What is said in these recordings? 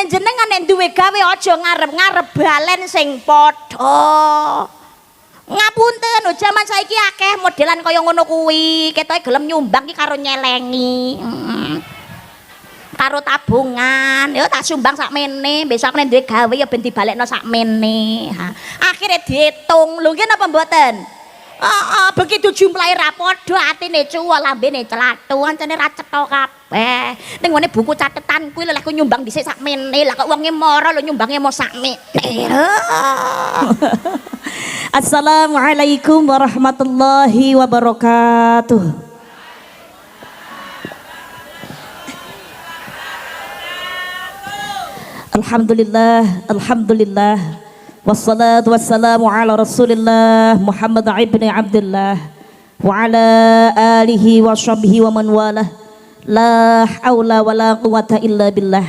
jenengan nek duwe gawe aja ngarep-ngarep balen sing padha. Ngapunten, jaman saiki akeh modelan kaya ngono kuwi, ketoke gelem nyumbang ki karo nyelengi. Karo tabungan, ya tak sumbang sakmene, besok nek duwe gawe ya ben dibalekno sakmene. Akhire diitung, lho nggih napa mboten? Begitu jumlahe ra padha, atine cuwel, lambene clathu, ancene ra cetha kabeh. Ning ngene buku catetan kuwi lha aku nyumbang dhisik sakmene, lah kok wonge mara lho nyumbange mau sakmene. Assalamualaikum warahmatullahi wabarakatuh. Alhamdulillah, alhamdulillah. Wassalatu wassalamu ala Rasulillah Muhammad ibn Abdullah wa ala alihi wa sahbihi wa man walah. La haula wa la quwata illa billah.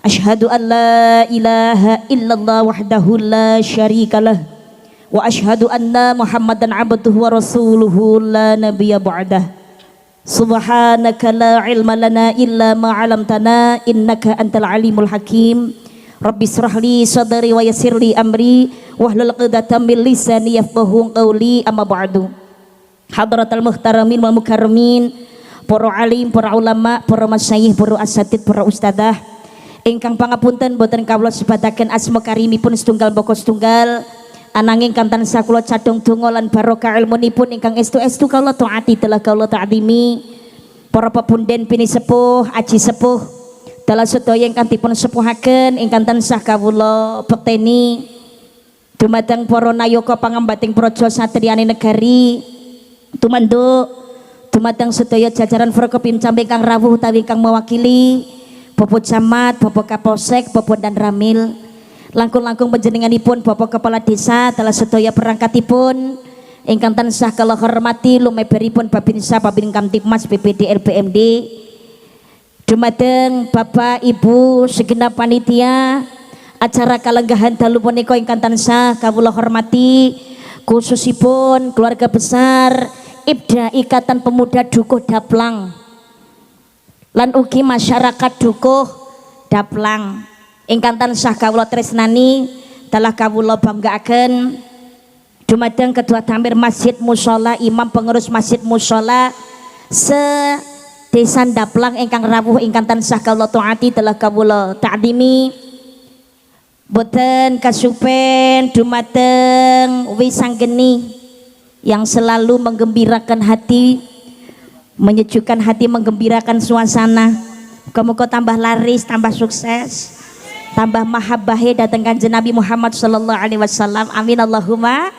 Ashhadu an la ilaha illallah wahdahu la syarikalah wa ashhadu anna Muhammadan abduhu wa rasuluhu la nabiyya ba'dah. Subhanaka la ilma lana illa ma 'allamtana innaka antal alimul hakim. Rabbi israh li sadri wa yassir li amri wahlul 'uqdatam min lisani yafqahu qawli amma ba'du. Hadratal muhtaramin wal mukarramin, para alim, para ulama, para masyayikh, para asatid, para ustadzah ingkang pangapunten boten kawula sebataken asma karimipun setunggal boko setunggal. Ananging kang tansah kula cadhong donga lan barokah ilmunipun ingkang estu-estu kawula taati telah kawula ta'zimi. Para pepunden pini sepuh, aji sepuh, dalah sedaya ingkang dipun sepuhaken ingkang tansah kawula bekteni. Dumateng para nayaka pangambating praja satriyane negari, tumanduk dumateng sedaya jajaran Forkopimcam ingkang rawuh utawi ingkang mewakili Bapak Camat, Bapak Kapolsek, Bapak dan Ramil, langkung-langkung panjenenganipun Bapak Kepala Desa, dalah sedaya perangkatipun ingkang tansah kula hormati lumeberipun Babinsa, Babin Kamtibmas, BPD, LPMD, dumateng Bapak Ibu segenap panitia acara kalenggahan dalu punika ingkang tansah kawula hormati, khususipun keluarga besar IPDA Ikatan Pemuda Dukuh Daplang lan ugi masyarakat Dukuh Daplang ingkang tansah kawula tresnani, dalah kawula banggaaken dumateng Ketua Tamir Masjid Mushola, Imam Pengurus Masjid Mushola se Desa Daplang ingkang rawuh ingkang tansah kawula taati, dalah kawula ta'zimi. Boten kasupen dumateng wisanggeni yang selalu menggembirakan hati, menyejukkan hati, menggembirakan suasana. Muga-muga tambah laris, tambah sukses, tambah mahabbahe dateng Kanjeng Nabi Muhammad sallallahu alaihi wasallam. Amin Allahumma.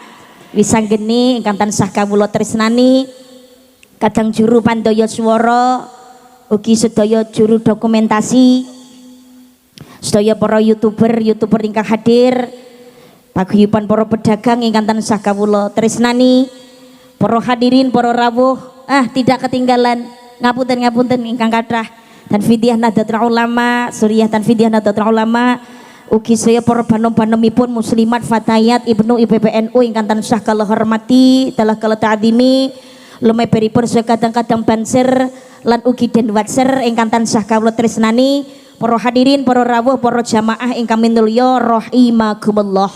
Wisanggeni ingkang tansah kawula tresnani, kadang juru pandaya swara, ugi sedaya juru dokumentasi, sedaya para youtuber ingkang hadir, paguyuban para pedagang ingkang tansah kawula tresnani, para hadirin, para rawuh, tidak ketinggalan, ngapunten ingkang kathah Tanfidiyah Nahdlatul Ulama, Suriah Tanfidiyah Nahdlatul Ulama, ugi saya para banom-banomipun muslimat fatayat ibnu IPPNU ingkang tansah kala hormati, dalah kala ta'zimi, lumeberipun sekadang-kadang banser lan ugi denwatser ingkang tansah kawula tresnani, para hadirin, para rawuh, para jamaah ingkang minulya rahimakumullah.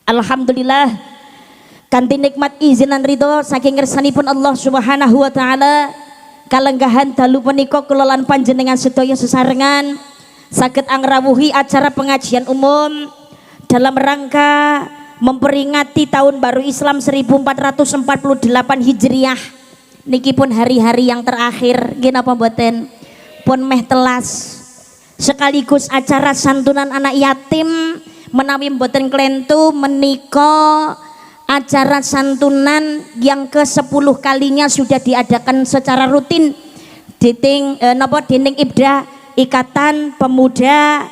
Alhamdulillah kanthi nikmat izin lan ridho saking ngersanipun Allah Subhanahu wa taala, kalenggahan dalu punika kula lan panjenengan sedaya sesarengan saged angrawuhi acara pengajian umum dalam rangka memperingati tahun baru Islam 1448 Hijriah. Niki pun hari-hari yang terakhir, nggih napa mboten? Pun meh telas. Sekaligus acara santunan anak yatim menawi mboten klentu menika acara santunan yang ke-10 kalinya sudah diadakan secara rutin dening IPDA Ikatan Pemuda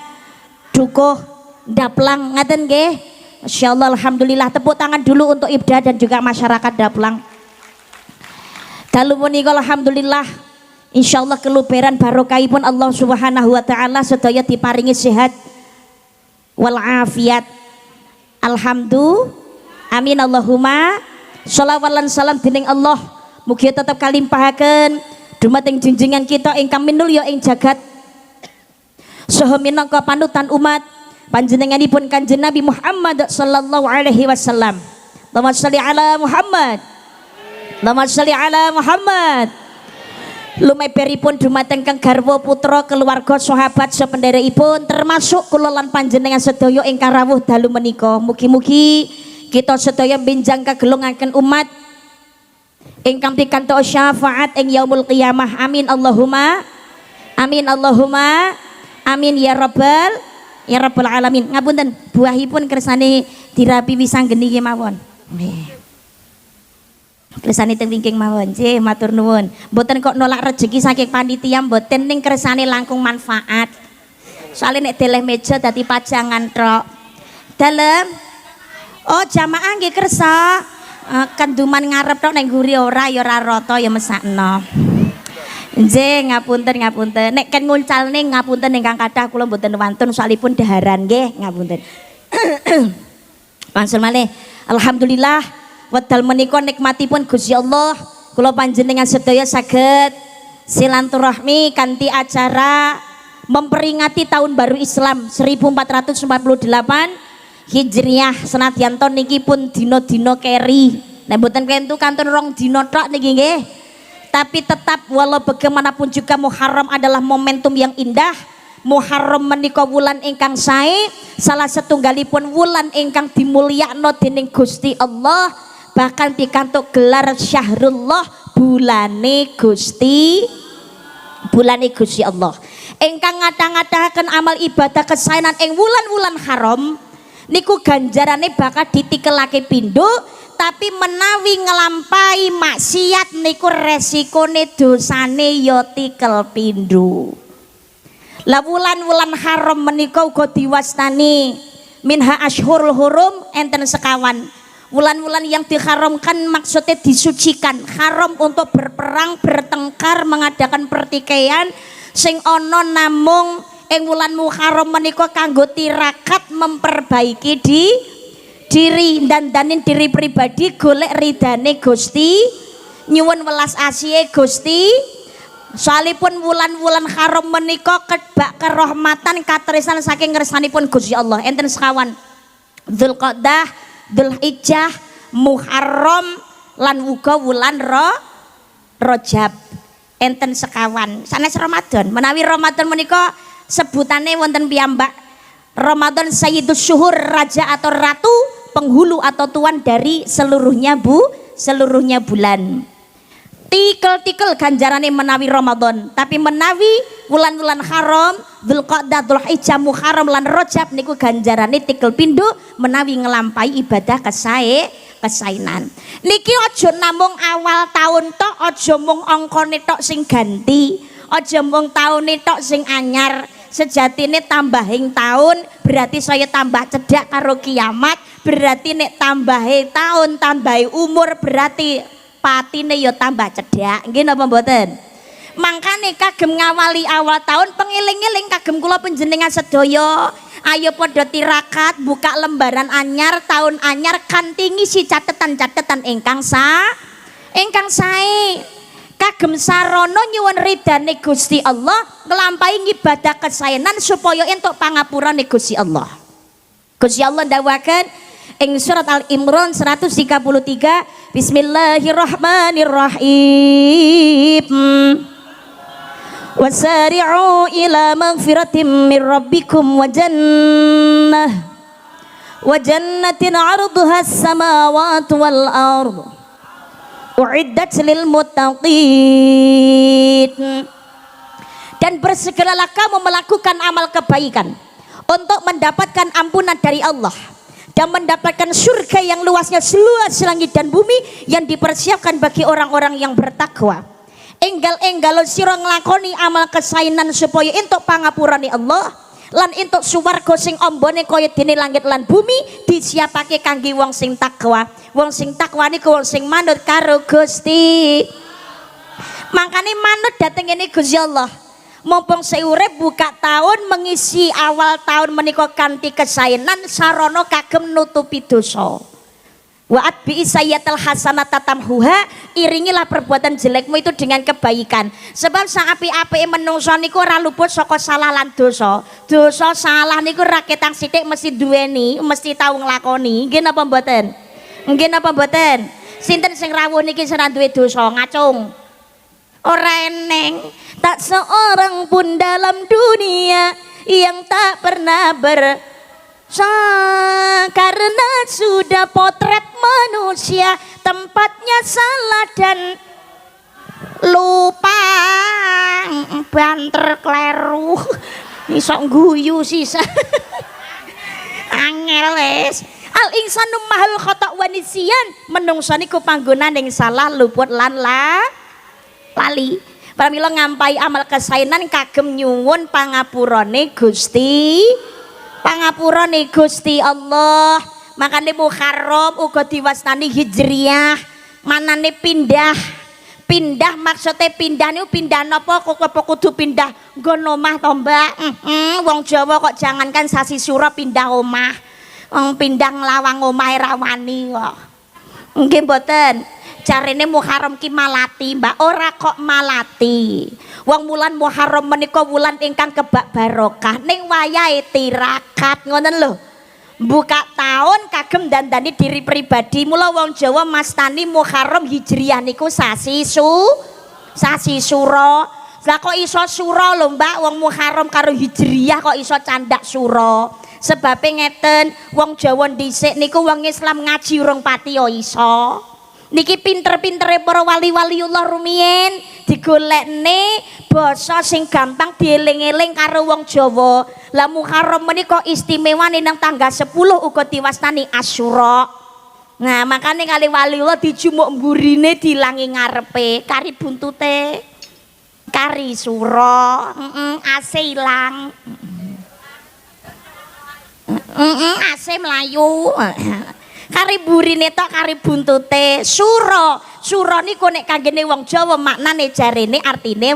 Dukuh Daplang, ngaten nggih. Masyaallah, alhamdulillah, tepuk tangan dulu untuk IPDA dan juga masyarakat Daplang. Dalu menika alhamdulillah insyaallah keluberan barokahipun Allah Subhanahu wa taala sedaya diparingi sehat wal afiat. Alhamdulillah. Amin Allahumma. Shalawat lan salam dening Allah mugi tetep kalimpahaken dumateng junjungan kita ingkang minulya ing jagat saha minangka panutan umat panjenenganipun Kanjeng Nabi Muhammad sallallahu alaihi wasallam. Allahumma shalli ala Muhammad. Allahumma shalli ala Muhammad. Lumeberipun dumateng kang garwa putra keluarga sahabat sapenderekipun termasuk kula lan panjenengan sedaya ingkang rawuh dalu menika. Mugi-mugi kita sedaya benjang kagelungaken umat ingkang pikantuk syafaat ing yaumul qiyamah. Amin Allahumma amin Allahumma amin ya rabbal alamin. Ngapunten buahipun kersane dirapi wisanggeni nggih mawon. Nggih. Kersane teng wingking mawon. Nggih, matur nuwun. Mboten kok nolak rezeki saking panitia, mboten ning kersane langkung manfaat. Soale nek deleh meja dadi pajangan tok. Dalem. Oh, jamaah nggih kersa. Kenduman ngarep tok ning nguri ora ya ora rata ya mesakno. Nggih, ngapunten. Nek ken nguncalne ngapunten ingkang kathah kula mboten wantun soalipun daharan nggih, ngapunten. Langsung malih. Alhamdulillah wedal menika nikmatipun Gusti Allah kula panjenengan sedaya saged silaturahmi kanthi acara memperingati tahun baru Islam 1448 Hijriah. Senadyan to niki pun dina-dina keri. Nek mboten kentu kantun rong dina tok niki nggih. Tapi tetap walau bagaimanapun juga Muharram adalah momentum yang indah. Muharram menika wulan ingkang sae, salah setunggalipun wulan ingkang dimulyakno dening Gusti Allah, bahkan pikantuk gelar Syahrullah, bulane Gusti Allah. Ingkang ngata-ngataken amal ibadah kesaenan ing wulan-wulan haram niku ganjarane bakal ditikelake pindho, tapi menawi ngelampai maksiat niku resikone dosane ya tikel pindho. Lah wulan-wulan haram menika uga diwastani minha asyhurul hurum, enten sekawan. Wulan-wulan yang diharamkan maksudnya disucikan, haram untuk berperang, bertengkar, mengadakan pertikaian. Sing ana namung ing wulan Muharram menika kanggo tirakat memperbaiki diri, dandanin diri pribadi, golek ridane Gusti, nyuwun welas asih Gusti. Soalipun wulan-wulan haram menika kebak kerahmatan katresnan saking ngersanipun Gusti Allah. Enten sekawan Dzulqa'dah, Dzulhijjah, Muharram lan uga wulan Rajab. Enten sekawan sanes Ramadan. Menawi Ramadan menika sebutane wonten piyambak. Ramadan sayyidus syuhur, raja atau ratu, penghulu atau tuan dari seluruhnya bulan. Tikel-tikel ganjarane menawi Ramadan, tapi menawi wulan-wulan haram Dzulqa'dah, Dzulhijjah, Muharram lan Rajab niku ganjarane tikel pindho menawi ngelampai ibadah kesaenan. Niki aja namung awal tahun tok, aja mung angkane tok sing ganti, aja mung taune tok sing anyar. Sejatine tambahing tahun berarti saya tambah cedhak karo kiamat, berarti nek tambahe tahun tambahi umur berarti patine ya tambah cedhak. Nggih napa mboten? Mangkane kagem ngawali awal tahun pengiling-iling kagem kula panjenengan sedaya, ayo padha tirakat buka lembaran anyar tahun anyar kanthi ngisi catetan-catetan ingkang sae. Kagem sarana nyuwun ridane Gusti Allah, nglampahi ibadah kesaenan supaya entuk pangapurane Gusti Allah. Gusti Allah ndawuhaken ing surat Al-Imran 133, Bismillahirrahmanirrahim. Wasari'u ila maghfiratin min rabbikum wa jannatin 'arduha as-samawati wal ardh u'iddat lil muttaqin. Dan bersegeralah kamu melakukan amal kebaikan untuk mendapatkan ampunan dari Allah dan mendapatkan surga yang luasnya seluas langit dan bumi yang dipersiapkan bagi orang-orang yang bertakwa. Enggal-enggal sira nglakoni amal kesaenan supaya entuk pangapurane Allah lan entuk swarga sing ambane kaya dene langit lan bumi disiapake kangge wong sing takwa. Wong sing takwa niku wong sing manut karo Gusti. Makane manut dhateng ngene Gusti Allah. Mumpung seurip buka tahun mengisi awal tahun menika kanthi kesaenan sarana kagem nutupi dosa. Wa'at bi sayyatal hasanata tamhuha, iringilah perbuatan jelekmu itu dengan kebaikan. Sebab saapi-apike menungso niku ora luput saka salah lan dosa. Dosa salah niku ra ketang sithik mesti duweni, mesti tau nglakoni. Nggih napa mboten? Nggih napa mboten? Sinten sing rawuh niki ora duwe dosa, ngacung. Ora eneng, tak seorang pun dalam dunia yang tak pernah karena sudah potret manusia tempatnya salah dan lupa banter kleru iso guyu sisa angel wis al insanu mahal khata wa nisyan menungso niku panggonan ing salah luput lan lali pramila ngampai amal kesainan kagem nyuwun pangapurane Gusti pangapurane Gusti Allah. Makane Muharram uga diwastani hijriyah, manane pindah maksudnya pindah niku pindah napa kok kudu pindah nggon omah to Mbak. Wong Jawa kok jangankan sasi sura pindah omah, pindah nglawang omahe ra wani kok. Nggih mboten. Jarene Muharram ki malati Mbak, ora kok malati. Wong wulan Muharram menika wulan ingkang kebak barokah ning wayahe tirakat ngoten lho. Buka tahun kagem dandani diri pribadi. Mula wong Jawa mastani Muharram Hijriyah niku sasi sura. Lah kok iso sura lho Mbak, wong Muharram karo Hijriyah kok iso candak sura. Sebabe ngeten, wong Jawa dhisik niku wong Islam ngaji urung pati ya iso. Niki pinter-pintere para wali-waliullah rumiyin digolekne basa sing gampang dieling-eling karo wong Jawa. Lah Muharram menika istimewane nang tanggal 10 uga diwastani Asyura. Nah, makane kali waliullah dijumuk mburine dilangi ngarepe kari buntute. Kari sura, ase ilang. Ase mlayu. Kari burine tok kari buntute sura niku nek kanggene wong Jawa maknane jarene artine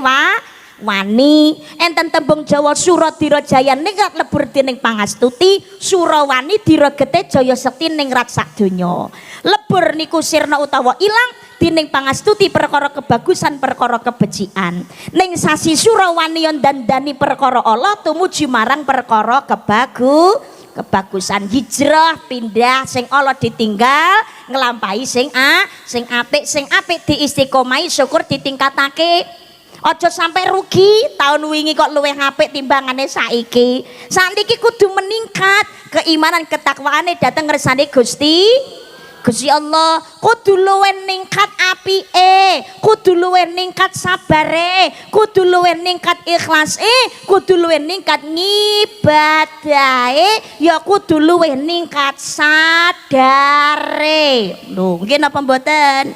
wani enten tembung Jawa sura dirajaya ning lebur dening pangastuti sura wani diregete jaya sekti ning rat sak donya lebur niku sirna utawa ilang dening pangastuti perkara kebagusan perkara kebecikan ning sasi sura wani dandani perkara Allah tumuju marang perkara kebagusan hijrah pindah sing Allah ditinggal nglampahi sing apik diistiqomahi syukur ditingkatake aja sampai rugi tahun wingi kok luwih apik timbangane saiki kudu meningkat keimanan ketakwaane dateng ngersane Gusti Allah kudu luwih ningkat apike kudu luwih ningkat sabare kudu luwih ningkat ikhlase kudu luwih ningkat ngibadahe ya kudu luwih ningkat sadare lho nggih napa mboten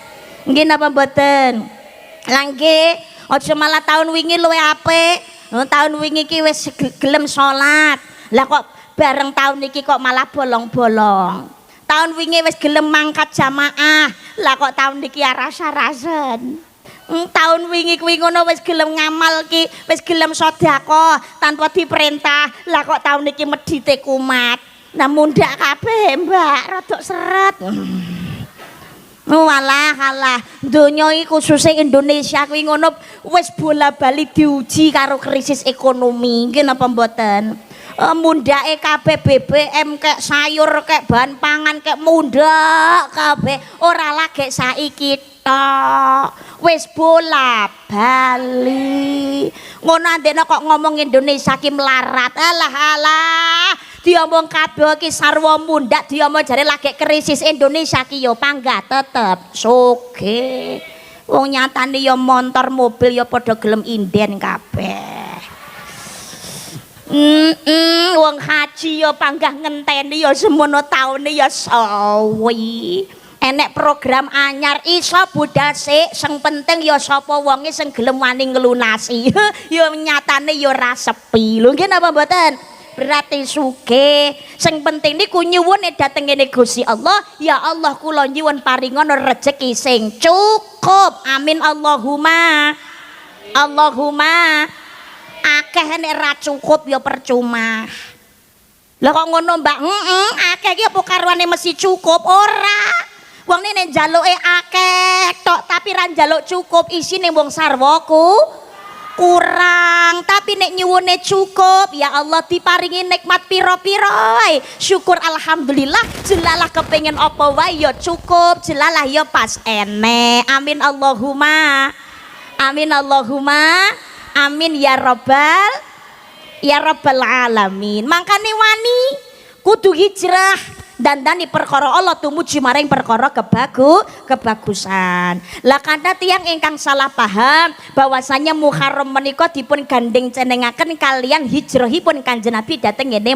lah nggih aja malah tahun wingi luwih apik tahun wingi ki wis gelem salat lah kok bareng tahun iki kok malah bolong-bolong tahun wingi wis gelem mangkat jamaah lah kok tahun niki rasa-rasen tahun wingi kuwi ngono wis gelem ngamal ki wis gelem sedekah tanpa diperintah lah kok tahun niki medhite kumat nah mundak kabeh Mbak rodok seret walah donya iki khususnya Indonesia kuwi ngono wis bola-bali diuji karo krisis ekonomi nggih napa mboten mundake kabeh BBM kek sayur kek bahan pangan kek mundak kabeh ora lagi saiki tok wis bola bali ngono andene kok ngomong Indonesia ki melarat alah diomong kabeh ki sarwa mundak diomong jare lagi krisis Indonesia ki yo panggah tetep sugih wong nyatane yo motor mobil yo padha gelem inden kabeh wong haji ya panggah ngenteni ya semono taune ya sawi enek program anyar iso budal sik sing penting ya sapa wonge sing gelem wani nglunasi ya nyatane ya ora sepi lho nggih napa mboten berarti sugih sing penting niku nyuwun dhateng ngene Gusti Allah ya Allah kula nyuwun paringono rejeki sing cukup amin Allahumma akeh nek ra cukup ya percuma lah kok ngono Mbak akeh iki apa karuane mesti cukup ora Wong nek njaluke akeh tok tapi ra njaluk cukup isine wong sarwaku kurang, tapi nek nyuwune cukup ya Allah diparingi nikmat piro-piro syukur alhamdulillah. Jelalah kepengen apa wae ya cukup, jelalah ya pas enek. Amin Allahumma amin Allahumma amin ya rabbal alamin. Makane wani kudu hijrah dandani perkara Allah tumuju maring perkara kebagusan. Lah kata tiang ingkang salah paham bahwasanya Muharram menika dipun gandeng cenengaken kalian hijrahipun Kanjeng Nabi dhateng ngene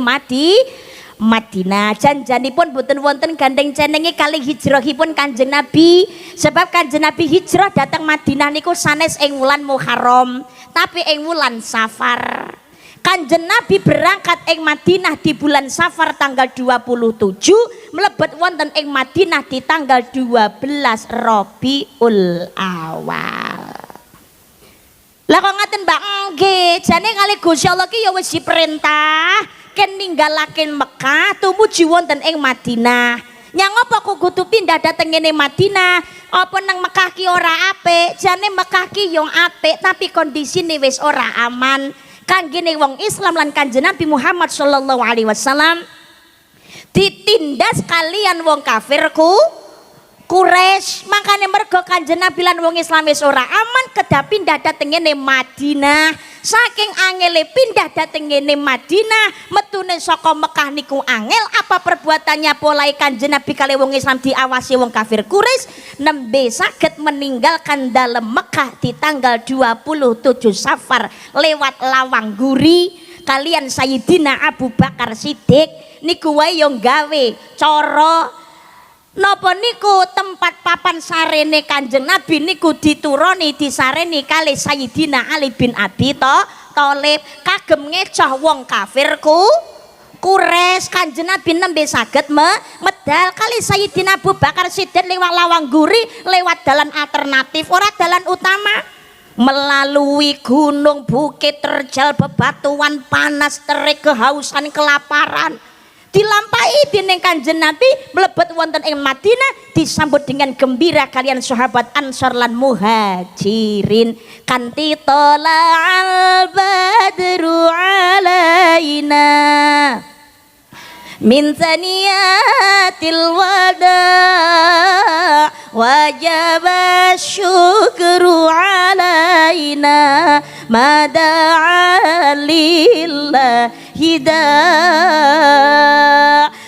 Madinah. Janjanipun boten wonten gandeng cenenge kali hijrahipun Kanjeng Nabi, sebab Kanjeng Nabi hijrah dhateng Madinah niku sanes ing wulan Muharram, tapi ing wulan Safar. Kanjeng Nabi berangkat ing Madinah di bulan Safar tanggal 27, mlebet wonten ing Madinah di tanggal 12 Rabiul Awal. Lah kok ngaten Mbak nggih, jane kali Gusti Allah ki ya wis diperintah ken ninggalaken Mekah tumuju wonten ing Madinah. Nyang apa kok kudu pindah dhateng ngene Madinah? Apa nang Mekah ki ora apik? Jane Mekah ki yo apik tapi kondisine wis ora aman. Kanggene wong Islam lan Kanjeng Nabi Muhammad sallallahu alaihi wasallam ditindas kalian wong kafirku Quraisy. Makane mergo Kanjeng Nabi lan wong Islam wis ora aman kedah pindah dhateng ngene Madinah. Saking angele pindah dhateng ngene Madinah, metune saka Mekah niku angel. Apa perbuatannya polai Kanjeng Nabi kali wong Islam diawasi wong kafir Quraisy nembe saged meninggalkan dalem Mekah di tanggal 27 Safar lewat Lawang Guri kalian Sayyidina Abu Bakar Siddiq niku wae yo gawe cara napa niku tempat papan sarene Kanjeng Nabi niku dituruni disareni kali Sayyidina Ali bin Abi Thalib kagem ngecoh wong kafirku Quraisy. Kanjeng Nabi nembe saged medal kali Sayyidina Abu Bakar Siddiq lewat Lawang Guri lewat dalan alternatif ora dalan utama, melalui gunung bukit terjal bebatuan panas terik kehausan kelaparan dilampahi dening Kanjeng Nabi mlebet wonten ing Madinah disambut dengan gembira kalian sahabat Ansor lan Muhajirin. Kanti tola'al badru alaina min thaniyatil wada wajib syukru alaina mada'a lillahi da.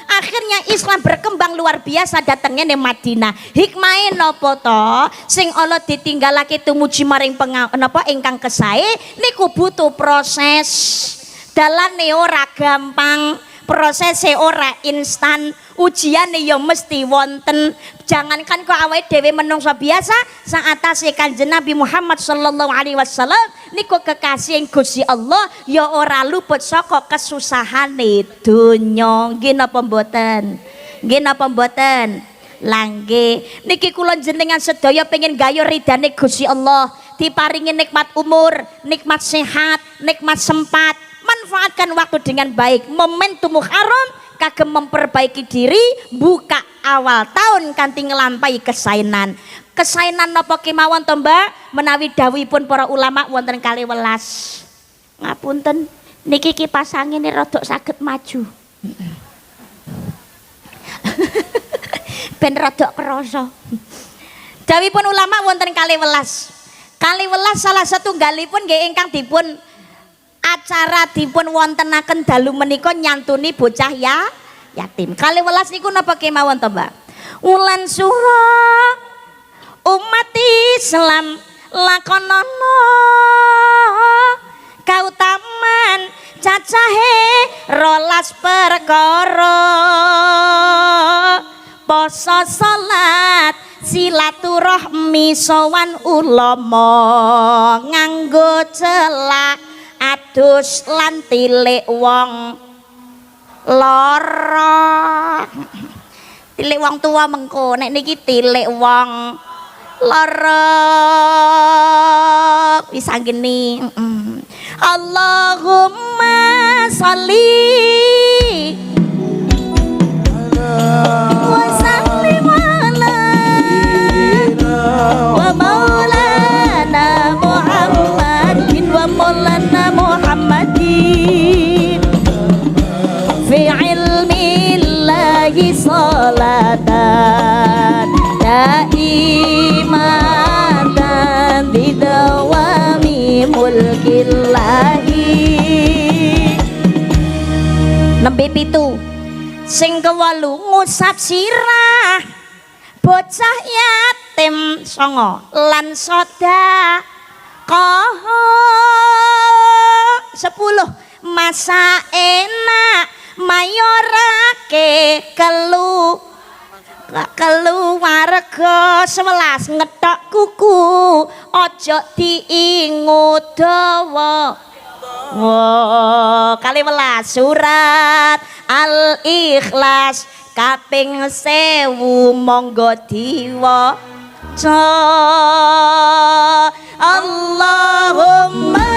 Akhirnya Islam berkembang luar biasa datangnya di Madinah. Hikmahe napa to sing Allah ditinggalake tumuju maring napa ingkang kesae niku butuh proses. Dalane ora gampang, prosesnya ora instan, ujiane ya mesti wonten. Jangankan kok awake dhewe menungso biasa, saatase Kanjeng Nabi Muhammad sallallahu alaihi wasallam niku kekasih Gusti Allah ya ora luput saka kesusahane donya. Nggih napa mboten? Nggih napa mboten? Langge niki kula jenengan sedaya pengen gayo ridane Gusti Allah, diparingi nikmat umur, nikmat sehat, nikmat sempat. Manfaatkan waktu dengan baik. Momentum Muharram kagem memperbaiki diri, buka awal tahun kanthi nglampahi kesainan. Kesainan napa kemawon to Mbak? Menawi dawuhipun para ulama wonten 12. Ngapunten niki kipas angin rada saged maju. Ben rada krasa. Dawuhipun ulama wonten 12. 12 salah satunggalipun nggih ingkang dipun acara dipun wontenaken dalu menika nyantuni bocah yatim. 12 niku napa kemawon to Mbak? Wulan sura umat Islam lakonono kautaman cacahe 12 perkara poso salat silaturahmi sowan ulama nganggo celak adus lan tilik wong lara. Tilik wong tua mengko nek niki tilik wong lara wis anggeni. Allahumma sholli wa sallim ala fi ilmillahi salatan daimatan bidawami mulkillahi. Nembe pitu sing kewolu ngusap sirah bocah yatim songo lan sedekah 10 masa enak mayorake keluarga 11 ngethok kuku ojo diingut dawa. Kali 11 surat Al-Ikhlas kaping 1000 monggo diwaca. Allahumma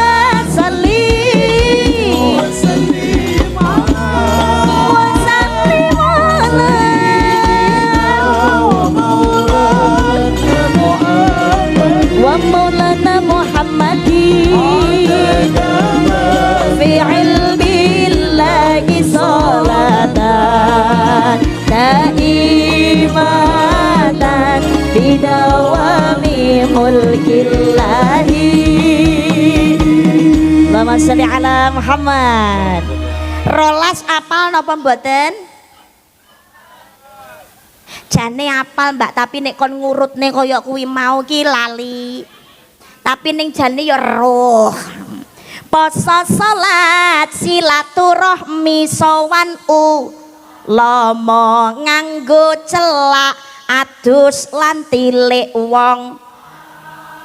salli wa sallim ala wa maulana Muhammadin fi ilmillahi salatan daimatan bidawami mulkillahi. Allahumma sholli ala Muhammad. Rolas apal napa mboten? Jane apal Mbak, tapi nek kon ngurutne kaya kuwi mau ki lali. Tapi ning jane ya roh. Poso salat silaturahmi sowan ulama nganggo celak adus lan tilik wong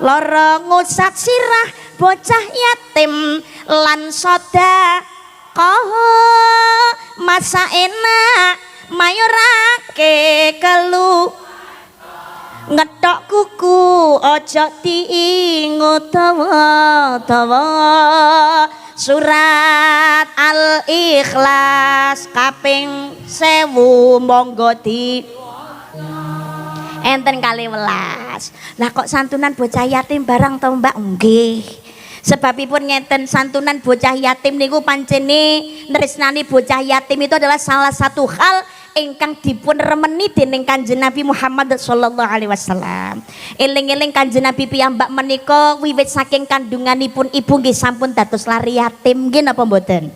lara ngusap sirah bocah yatim lan sedekah masa enak mayorake kelu ngethok kuku ojo diingut dawa. Surat Al-Ikhlas kaping 1000 monggo di enten kali 11. Lah kok santunan bocah yatim barang to Mbak? Nggih. Sebabipun ngeten santunan bocah yatim niku pancene nresnani bocah yatim itu adalah salah satu hal ingkang dipun remeni dening Kanjeng Nabi Muhammad sallallahu alaihi wasallam. Eling-eling Kanjeng Nabi piyambak menika wiwit saking kandunganipun ibu nggih sampun dados lari yatim nggih napa mboten?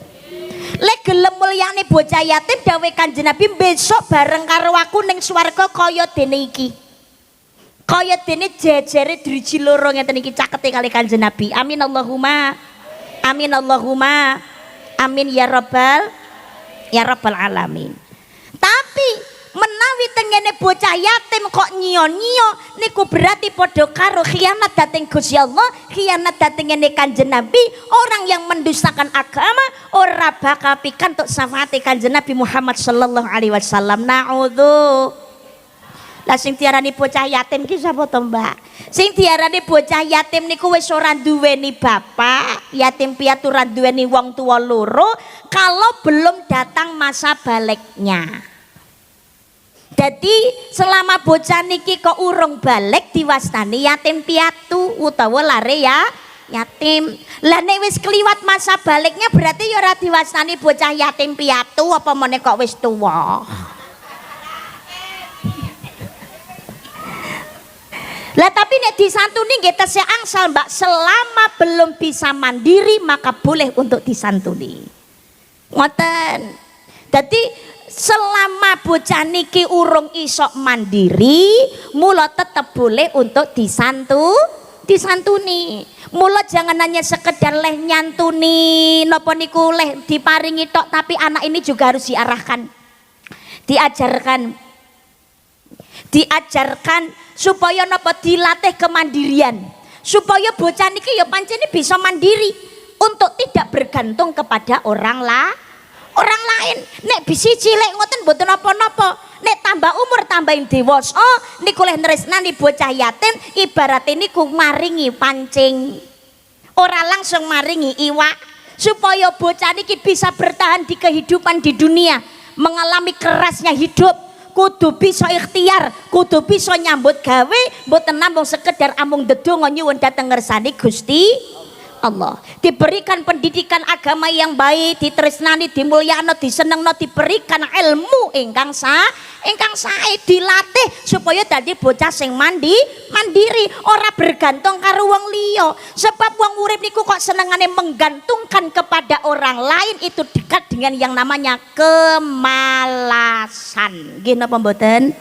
Lek gelem mulyane bocah yatim dawuh Kanjeng Nabi besok bareng karo aku ning swarga kaya dene iki. Kaya dene jejere driji loro ngeten iki cakete kali Kanjeng Nabi. Amin Allahumma. Amin Allahumma. Amin ya rabbal alamin. Tapi menawi tengene bocah yatim kok nyiyo-nyiyo niku berarti padha karo khianat dhateng Gusti Allah, khianat dhateng Kanjeng Nabi. Orang yang mendustakan agama ora bakal pikantuk syafaate Kanjeng Nabi Muhammad sallallahu alaihi wasallam. Naudzu. Lah sing diarani bocah yatim ki sapa to, Mbak? Sing diarani bocah yatim niku wis ora duweni bapak, yatim piatu ora duweni wong tua loro kalau belum datang masa baliknya. Jadi selama bocah niki kok urung balik diwastani yatim piatu utawa lare ya yatim. Lah nek wis kliwat masa baliknya berarti ya ora diwastani bocah yatim piatu apa meneh kok wis tuwa. Lah tapi nek disantuni nggih tesih angsal Mbak, selama belum bisa mandiri maka boleh untuk disantuni. Ngoten. Jadi selama bocah niki urung isok mandiri, mula tetap boleh untuk disantuni. Mula jangan hanya sekedar leh nyantuni, napa niku leh diparingi tok, tapi anak ini juga harus diarahkan, diajarkan supaya napa dilatih kemandirian, supaya bocah niki ya pancen bisa mandiri untuk tidak bergantung kepada orang lain. Nek bisi cilik ngoten mboten napa-napa, nek tambah umur tambahin dewasa niku leh nresnani bocah yatim ibarat niku maringi pancing, ora langsung maringi iwak, supaya bocah niki bisa bertahan di kehidupan di dunia, mengalami kerasnya hidup. Kudu bisa ikhtiar, kudu bisa nyambut gawe, mboten namung sekedar amung ndedonga nyuwun dhateng ngersani Gusti Allah, diberikan pendidikan agama yang baik, ditresnani, dimulyakno, disenengno, diberikan ilmu ingkang sae, dilatih supaya dadi bocah sing mandiri, ora bergantung karo wong liya. Sebab wong urip niku kok senengane menggantungkan kepada orang lain, itu dekat dengan yang namanya kemalasan. Nggih napa mboten?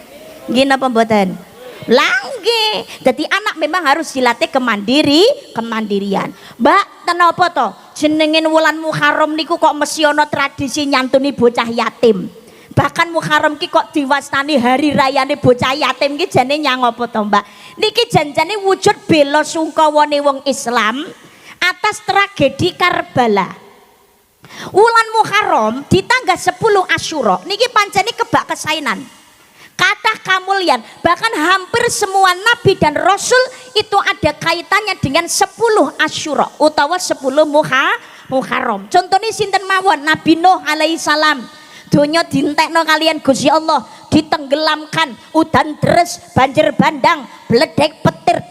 Nggih napa mboten? Langge, jadi anak memang harus dilatih kemandirian. Mbak, kenapa to jenengin wulan Muharram niku kok mesti ana tradisi nyantuni bocah yatim? Bahkan Muharram ki kok diwastani hari rayane bocah yatim ki jane nyang apa to, Mbak? Niki janjane wujud bela sungkawane wong Islam atas tragedi Karbala. Wulan Muharram di tanggal 10 Asyura niki pancene kebak kesainan. Kata kamulian, bahkan hampir semua nabi dan rasul itu ada kaitannya dengan 10 Asyura utawa 10 Muharram. Contohnya sinten mawon, Nabi Nuh alaihi salam. Donya dintekno kalian Gusti Allah, ditenggelamkan, udan deres, banjir bandang, bledek petir.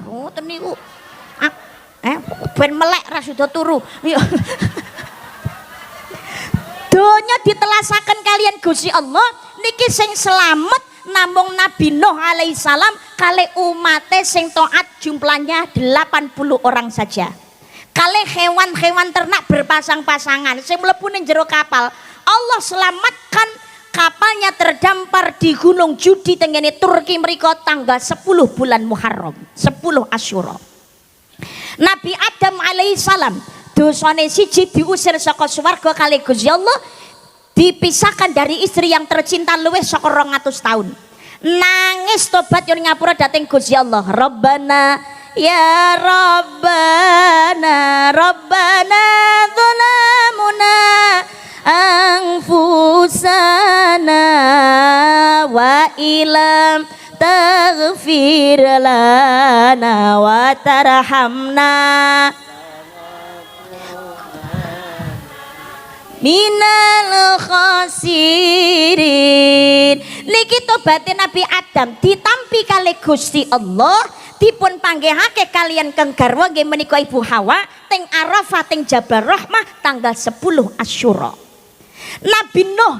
Ngoten niku. Ben melek ra sudah turu. Donya ditelasaken kalian Gusti Allah. Niki sing selamat namung Nabi Nuh alaihi salam kali umate sing taat jumlahnya 80 orang saja. Kali hewan-hewan ternak berpasang-pasangan sing mlebu ning jero kapal, Allah selamatkan kapalnya terdampar di Gunung Judi tengene Turki mriko tanggal 10 bulan Muharram, 10 Asyura. Nabi Adam alaihi salam dosane siji diusir saka swarga kali Gusti Allah, dipisahkan dari istri yang tercinta luwih saka 200 tahun. Nangis tobat yen ngapura dateng Gusti Allah. Rabbana ya Rabbana dzalamuna anfusana wa ilam taghfir lana wa tarhamna minal khasirin. Niki tobaté Nabi Adam ditampi kali Gusti Allah, dipun panggihake kalian keng garwa nggih menika Ibu Hawa teng Arafah teng Jabal Rahmah tanggal 10 Asyura. Nabi Nuh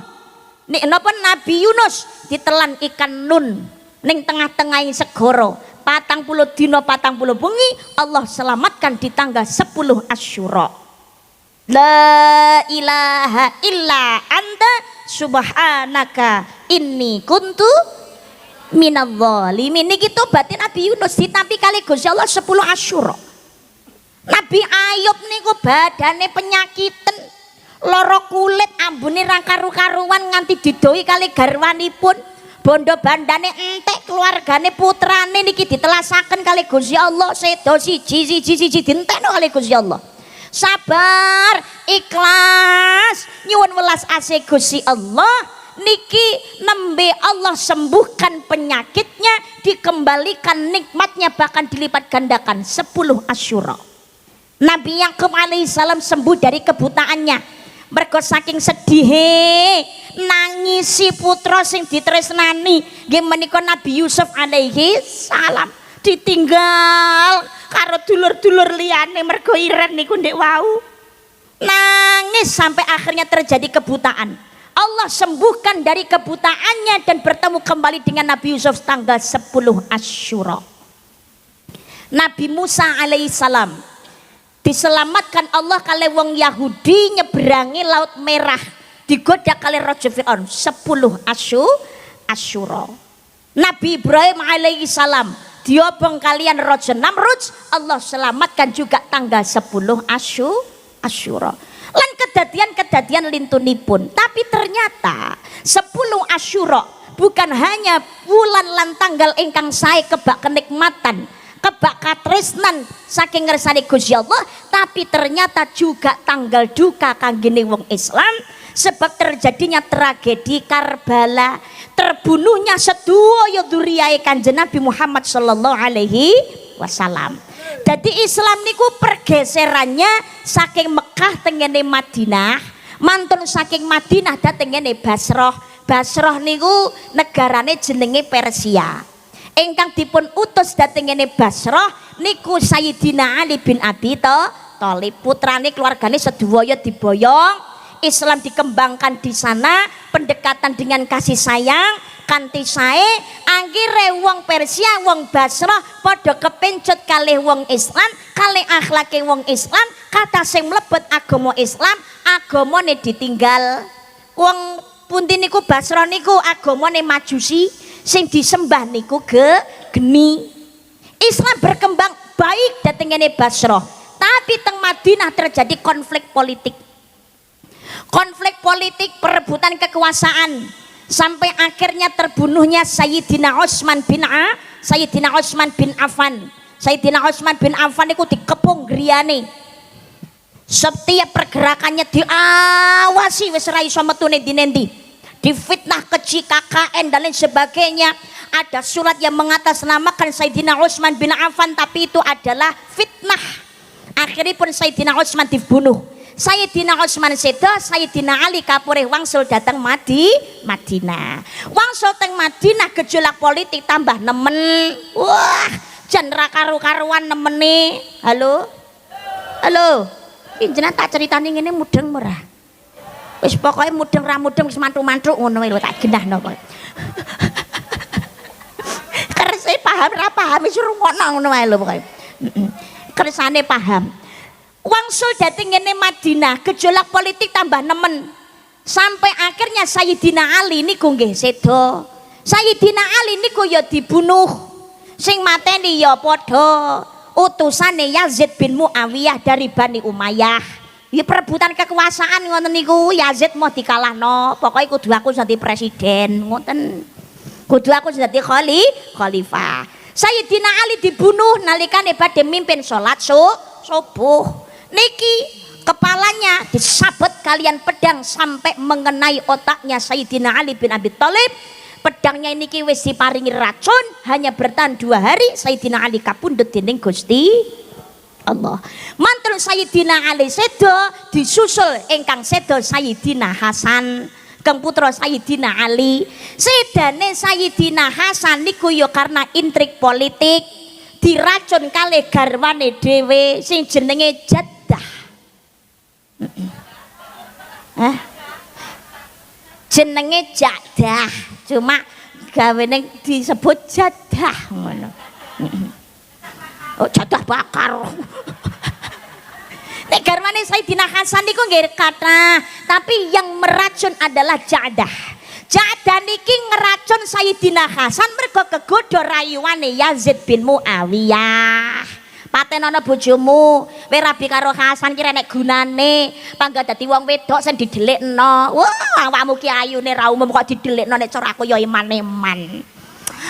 nek napa Nabi Yunus ditelan ikan nun ning tengah-tengahing segara 40 dina 40 bengi, Allah selamatkan di tanggal 10 Asyura. La ilaha illa anta subhanaka inni kuntu minadh-dhalimin. Niki tobaté Nabi Yunus ditampi kali Gusti Allah 10 Asyura. Nabi Ayub niku badane penyakiten, lara kulit, ambune ra karu-karuan nganti didoi kali garwanipun. Bondo bandane entek, keluargane putrane niki ditelasaken kali Gusti Allah sedo siji dintekno kali Gusti Allah. Sabar, ikhlas, nyuwun welas asih Gusti Allah. Niki nembe Allah sembuhkan penyakitnya, dikembalikan nikmatnya, bahkan dilipat gandakan 10 Asyura. Nabi Yakub alaihi salam sembuh dari kebutaannya. Mergo saking sedih nangisi putra sing ditresnani nggih menika Nabi Yusuf alaihi salam ditinggal karo dulur-dulur liyane mergo iren niku ndek wau. Nangis sampai akhirnya terjadi kebutaan. Allah sembuhkan dari kebutaannya dan bertemu kembali dengan Nabi Yusuf tanggal 10 Asyura. Nabi Musa alaihi salam diselamatkan Allah kali wong Yahudi nyeberangi Laut Merah, digoda kali Raja Fir'aun 10 Asyura. Nabi Ibrahim alaihi salam diobong kalian Raja Namrud, Allah selamatkan juga tanggal 10 Asyura. Lan kedadian-kedadian lintunipun. Tapi ternyata 10 Asyura bukan hanya bulan lan tanggal ingkang sae kebak kenikmatan, kebak katresnan saking ngersani Gusti Allah, tapi ternyata juga tanggal duka kanggene wong Islam sebab terjadinya tragedi Karbala, terbunuhnya sedaya dzurriyahe Kanjeng Nabi Muhammad sallallahu alaihi wasallam. Jadi Islam niku pergeserannya saking Mekah tengene Madinah, mantun saking Madinah dateng ngene Basrah. Basrah niku negarane jenenge Persia. ingkang dipun utus dhateng ngene Basrah niku Sayyidina Ali bin Abi Thalib, putrane keluargane sedaya diboyong, Islam dikembangkan di sana, pendekatan dengan kasih sayang kanthi sae, akhire wong Persia wong Basrah padha kepencut kalih wong Islam, kalih akhlake wong Islam, kata sing mlebet agama Islam, agamane ditinggal. Wong pundi niku Basrah niku agamane Majusi, sing disembah niku geni. Islam berkembang baik dhateng ngene Basrah, tapi teng Madinah terjadi konflik politik. Konflik politik, perebutan kekuasaan, sampai akhirnya terbunuhnya Sayyidina Utsman bin Affan. Sayyidina Utsman bin Affan itu dikepung griyane. Setiap pergerakannya diawasi, wis ora iso metune dinendi. Difitnah keji KKN dan lain sebagainya. Ada surat yang mengatasnamakan Sayyidina Utsman bin Affan, tapi itu adalah fitnah. Akhirnya pun Sayyidina Utsman dibunuh. Sayyidina Utsman seda, Sayyidina Ali kapureh wangsul datang Madinah. Wangsul teng Madinah gejolak politik tambah nemen. Wah, jan ra karu-karuan nemene. Halo. Jenengan tak critani ngene mudeng ora? Wis pokoke mudeng ra mudeng wis mantuk-mantuk ngono wae lho, tak genahno pokoke. Kersane paham ra paham wis rungokno ngono wae lho pokoke. Kersane paham. Wangsul dhateng ngene Madinah, gejolak politik tambah nemen. Sampai akhirnya Sayyidina Ali niku nggih seda. Sayyidina Ali niku ya dibunuh. Sing mateni ya padha utusane Yazid bin Muawiyah dari Bani Umayyah. Ya perebutan kekuasaan ngoten niku, Yazid mau dikalahno. Pokoke kudu aku dadi presiden, ngoten. Kudu aku dadi khalifah. Sayyidina Ali dibunuh nalikane badhe mimpin salat subuh. Niki kepalanya disabet kalian pedang sampai mengenai otaknya Sayyidina Ali bin Abi Thalib. Pedangnya niki wis diparingi racun, hanya bertahan 2 hari Sayyidina Ali kapundhut dening Gusti Allah. Mantul Sayyidina Ali seda, disusul ingkang seda Sayyidina Hasan, kang putra Sayyidina Ali. Sedane Sayyidina Hasan niku ya karena intrik politik diracun kalih garwane dhewe sing jenenge Jaddah. Jenenge Jaddah, cuma gawene disebut Jaddah ngono. Oh, Jaddah bakar. Nek garwane Sayyidina Hasan niku nggih kata, tapi yang meracun adalah Jaddah. Jaddah niki ngeracun Sayyidina Hasan mergo kegodha rayuane Yazid bin Muawiyah. Patenono bojomu, kowe rabi karo Hasan ki nek gunane, pangga dadi wong wedok sing didelikno. Wah, awakmu ki ayune ra umum kok didelikno, nek cara aku ya iman-iman.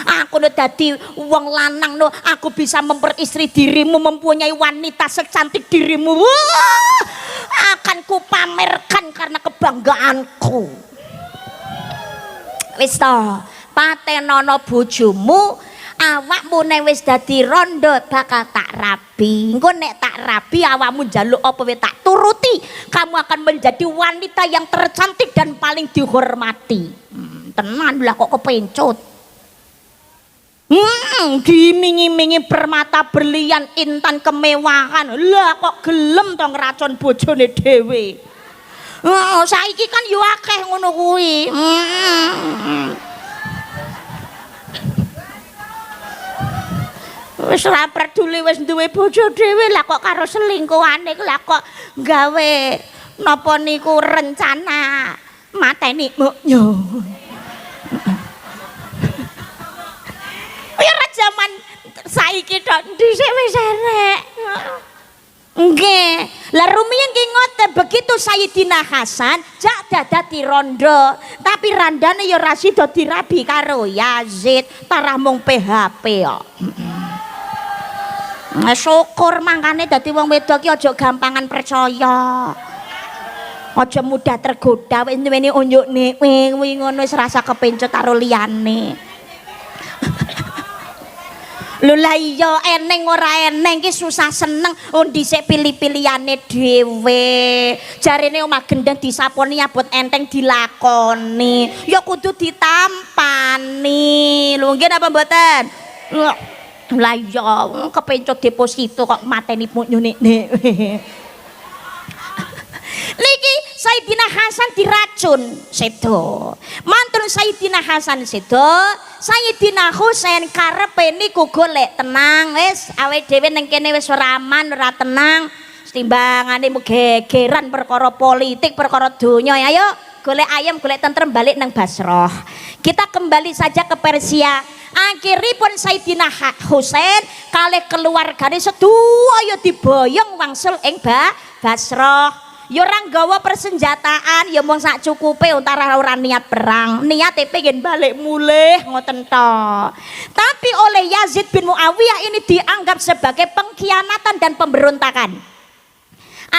Aku nu dadi wong lanang no, aku bisa memperistri dirimu, mempunyai wanita secantik dirimu. Wah, akan ku pamerkan karena kebanggaanku. Wis to, patenono bojomu, awakmu nek wis dadi rondo bakal tak rabi. Engko nek tak rabi awakmu njaluk apa wae tak turuti. Kamu akan menjadi wanita yang tercantik dan paling dihormati. Tenan lah kok kepencut. Dimingi-mingi permata berlian, intan kemewahan. Lah kok gelem to ngracun bojone dhewe. Oh, saiki kan yo akeh ngono kuwi. Wis ora peduli wis duwe bojo dhewe, lah kok karo selingkuhane lah kok gawe napa niku rencana mateni yo. Ya ra jaman saiki tok dhisik wis erek. Nggih, lah rumiyin ki ngoten, begitu Sayyidina Hasan jak dadi rondo, tapi randane ya ra sida dirabi karo Yazid, tarah mung PHP kok. Syukur mangkane dadi wong wedok ki aja gampangan percaya. Aja mudah tergoda, wis duweni unjuk kuwi ngono wis rasa kepencut karo liyane. Lho lah iya eneng ora eneng ki susah seneng dhisik pilih-pilihane dhewe. Jarene omah gendeng disaponi abot enteng dilakoni. Ya kudu ditampani. Lho nggih napa mboten? Lah iya kepencut deposito kok mateni nyunik niki Sayyidina Hasan diracun sedo mantun Sayyidina Hasan sedo Sayyidina Husain karepe niku golek tenang wis awake dhewe ning kene wis ora aman ora tenang timbangane gegeran perkara politik perkara donya ayo golek ayam golek tentrem balik nang Basrah kita kembali saja ke Persia akhiripun Sayyidina Husain kalih keluargane sedaya diboyong wangsul ing Basrah ya ora nggawa persenjataan ya mung sak cukupe antara ora niat perang niate pengen balik mulih ngoten to tapi oleh Yazid bin Muawiyah ini dianggap sebagai pengkhianatan dan pemberontakan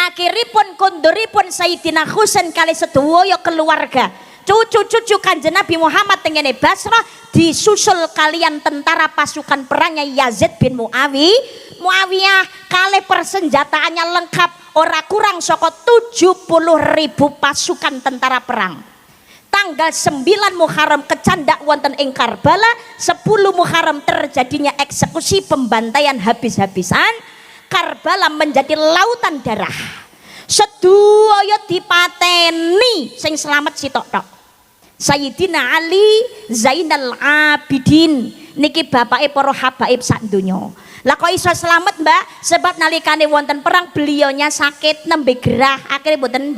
akhiripun konduripun Sayyidina Husain kali sedaya keluarga cucu-cucu Kanjeng Nabi Muhammad tengene Basrah disusul kalian tentara pasukan perangnya Yazid bin Muawiyah kali persenjataannya lengkap ora kurang saka 70.000 pasukan tentara perang tanggal 9 Muharram kecandak wonten ing Karbala 10 Muharram terjadinya eksekusi pembantaian habis-habisan Karbala menjadi lautan darah sedaya dipateni sing selamat sitok-tok Sayyidina Ali Zainal Abidin niki bapake para habaib sak donya lah kok iso selamat mbak sebab nalikane wonten perang belionya sakit nembe gerah akhirnya boten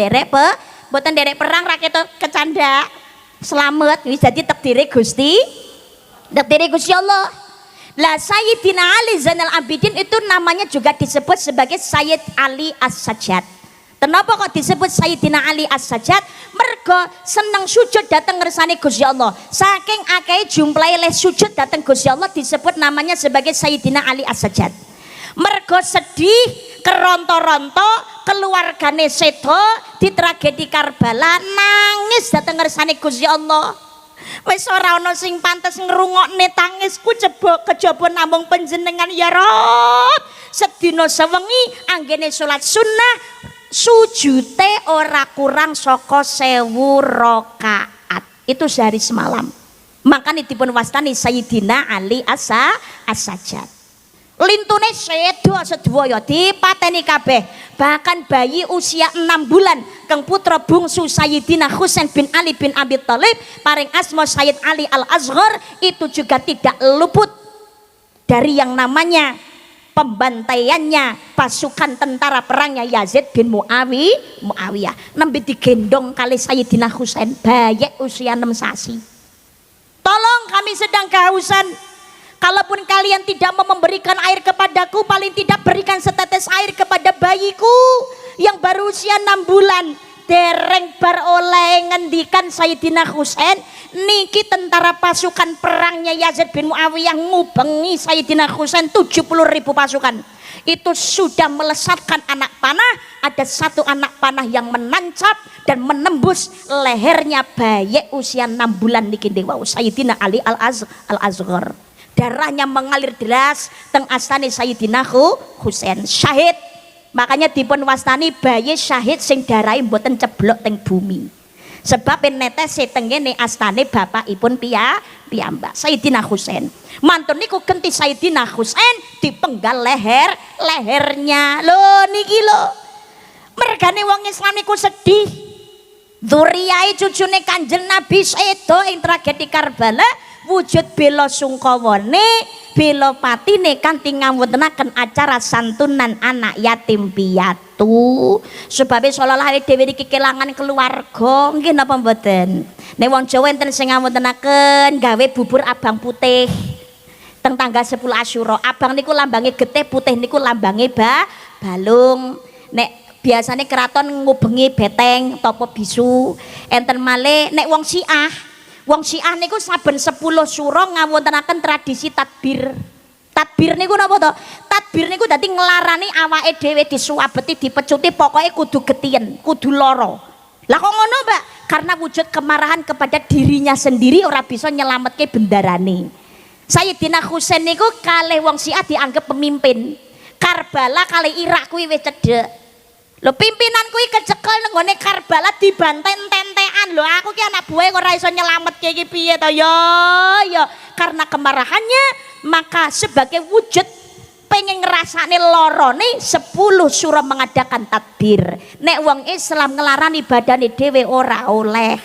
derek perang rakyat kecandak selamat wis jadi takdire Gusti Allah lah Sayyidina Ali Zainal Abidin itu namanya juga disebut sebagai Sayyid Ali As-Sajjad. Kenapa kok disebut Sayyidina Ali As-Sajjad? Mergo seneng sujud datang ngersane Gusti Allah. Saking akeh jumlahe le sujud datang Gusti Allah disebut namanya sebagai Sayyidina Ali As-Sajjad. Mergo sedih, keronto-ronto, keluargane sedo di tragedi Karbala nangis datang ngersane Gusti Allah. Wis ora ana sing pantes ngrungokne tangisku kejaba namung panjenengan ya Rabb. Sedina sewengi anggene salat sunnah sujute ora kurang saka 1000 rakaat itu sehari semalam makanya dipun wastani Sayyidina Ali As-Sajjad lintune sedaya dipateni kabeh bahkan bayi usia 6 bulan kang putra bungsu Sayyidina Husain bin Ali bin Abi Thalib paring asma Sayyid Ali Al-Asghar itu juga tidak luput dari yang namanya pembantaiannya pasukan tentara perangnya Yazid bin Muawiyah nembe digendong kali Sayyidina Husain bayek usia 6 sasi tolong kami sedang kehausan kalaupun kalian tidak mau memberikan air kepadaku paling tidak berikan setetes air kepada bayiku yang baru usia 6 bulan dereng bar oleh ngendikan Sayyidina Husain niki tentara pasukan perangnya Yazid bin Muawiyah ngubengi Sayyidina Husain 70.000 pasukan itu sudah melesatkan anak panah ada satu anak panah yang menancap dan menembus lehernya bayi usia 6 bulan niki dewa Sayyidina Ali Al-Asghar darahnya mengalir deras teng astane Sayyidina Husain syahid makanya dipun wastani bayi syahid sing darahe mboten ceblok teng bumi sebab netes tengene astane bapakipun piyambak Sayyidina Husain mantun niku genti Sayyidina Husain dipenggal lehernya lho niki lho mergane wong Islam niku sedih dzurriyahe cucune Kanjeng Nabi sedo ing tragedi Karbala wujud bela sungkawane bela patine kanthi ngawontenaken acara santunan anak yatim piatu sebabe sallallahu alaihi dhewe iki kelangan keluarga nggih napa mboten nek wong Jawa enten sing ngawontenaken gawe bubur abang putih teng tanggal 10 Asyura abang niku lambange getih putih niku lambange balung nek biasane keraton ngubengi beteng topo bisu enten malih nek wong Syiah niku saben 10 suro ngawontenaken tradisi tadbir niku napa to tadbir niku dadi nglarani awake dhewe disuwabeti dipecuti pokoknya kudu getien kudu lara lah kok ngono Mbak karena wujud kemarahan kepada dirinya sendiri ora bisa nyelametke bendarane Sayyidina Husain niku kalih wong Syiah dianggap pemimpin Karbala kalih Irak kuwi wis cedhek lho pimpinan kuwi kecekel nenggone Karbala dibantai ententean lho aku ki anak buah kok ora iso nyelametke iki piye to ya karena kemarahannya Maka sebagai wujud pengen ngerasane lorone 10 surah mengadakan tadbir. Nek wong Islam ngelarani badane dhewe ora oleh.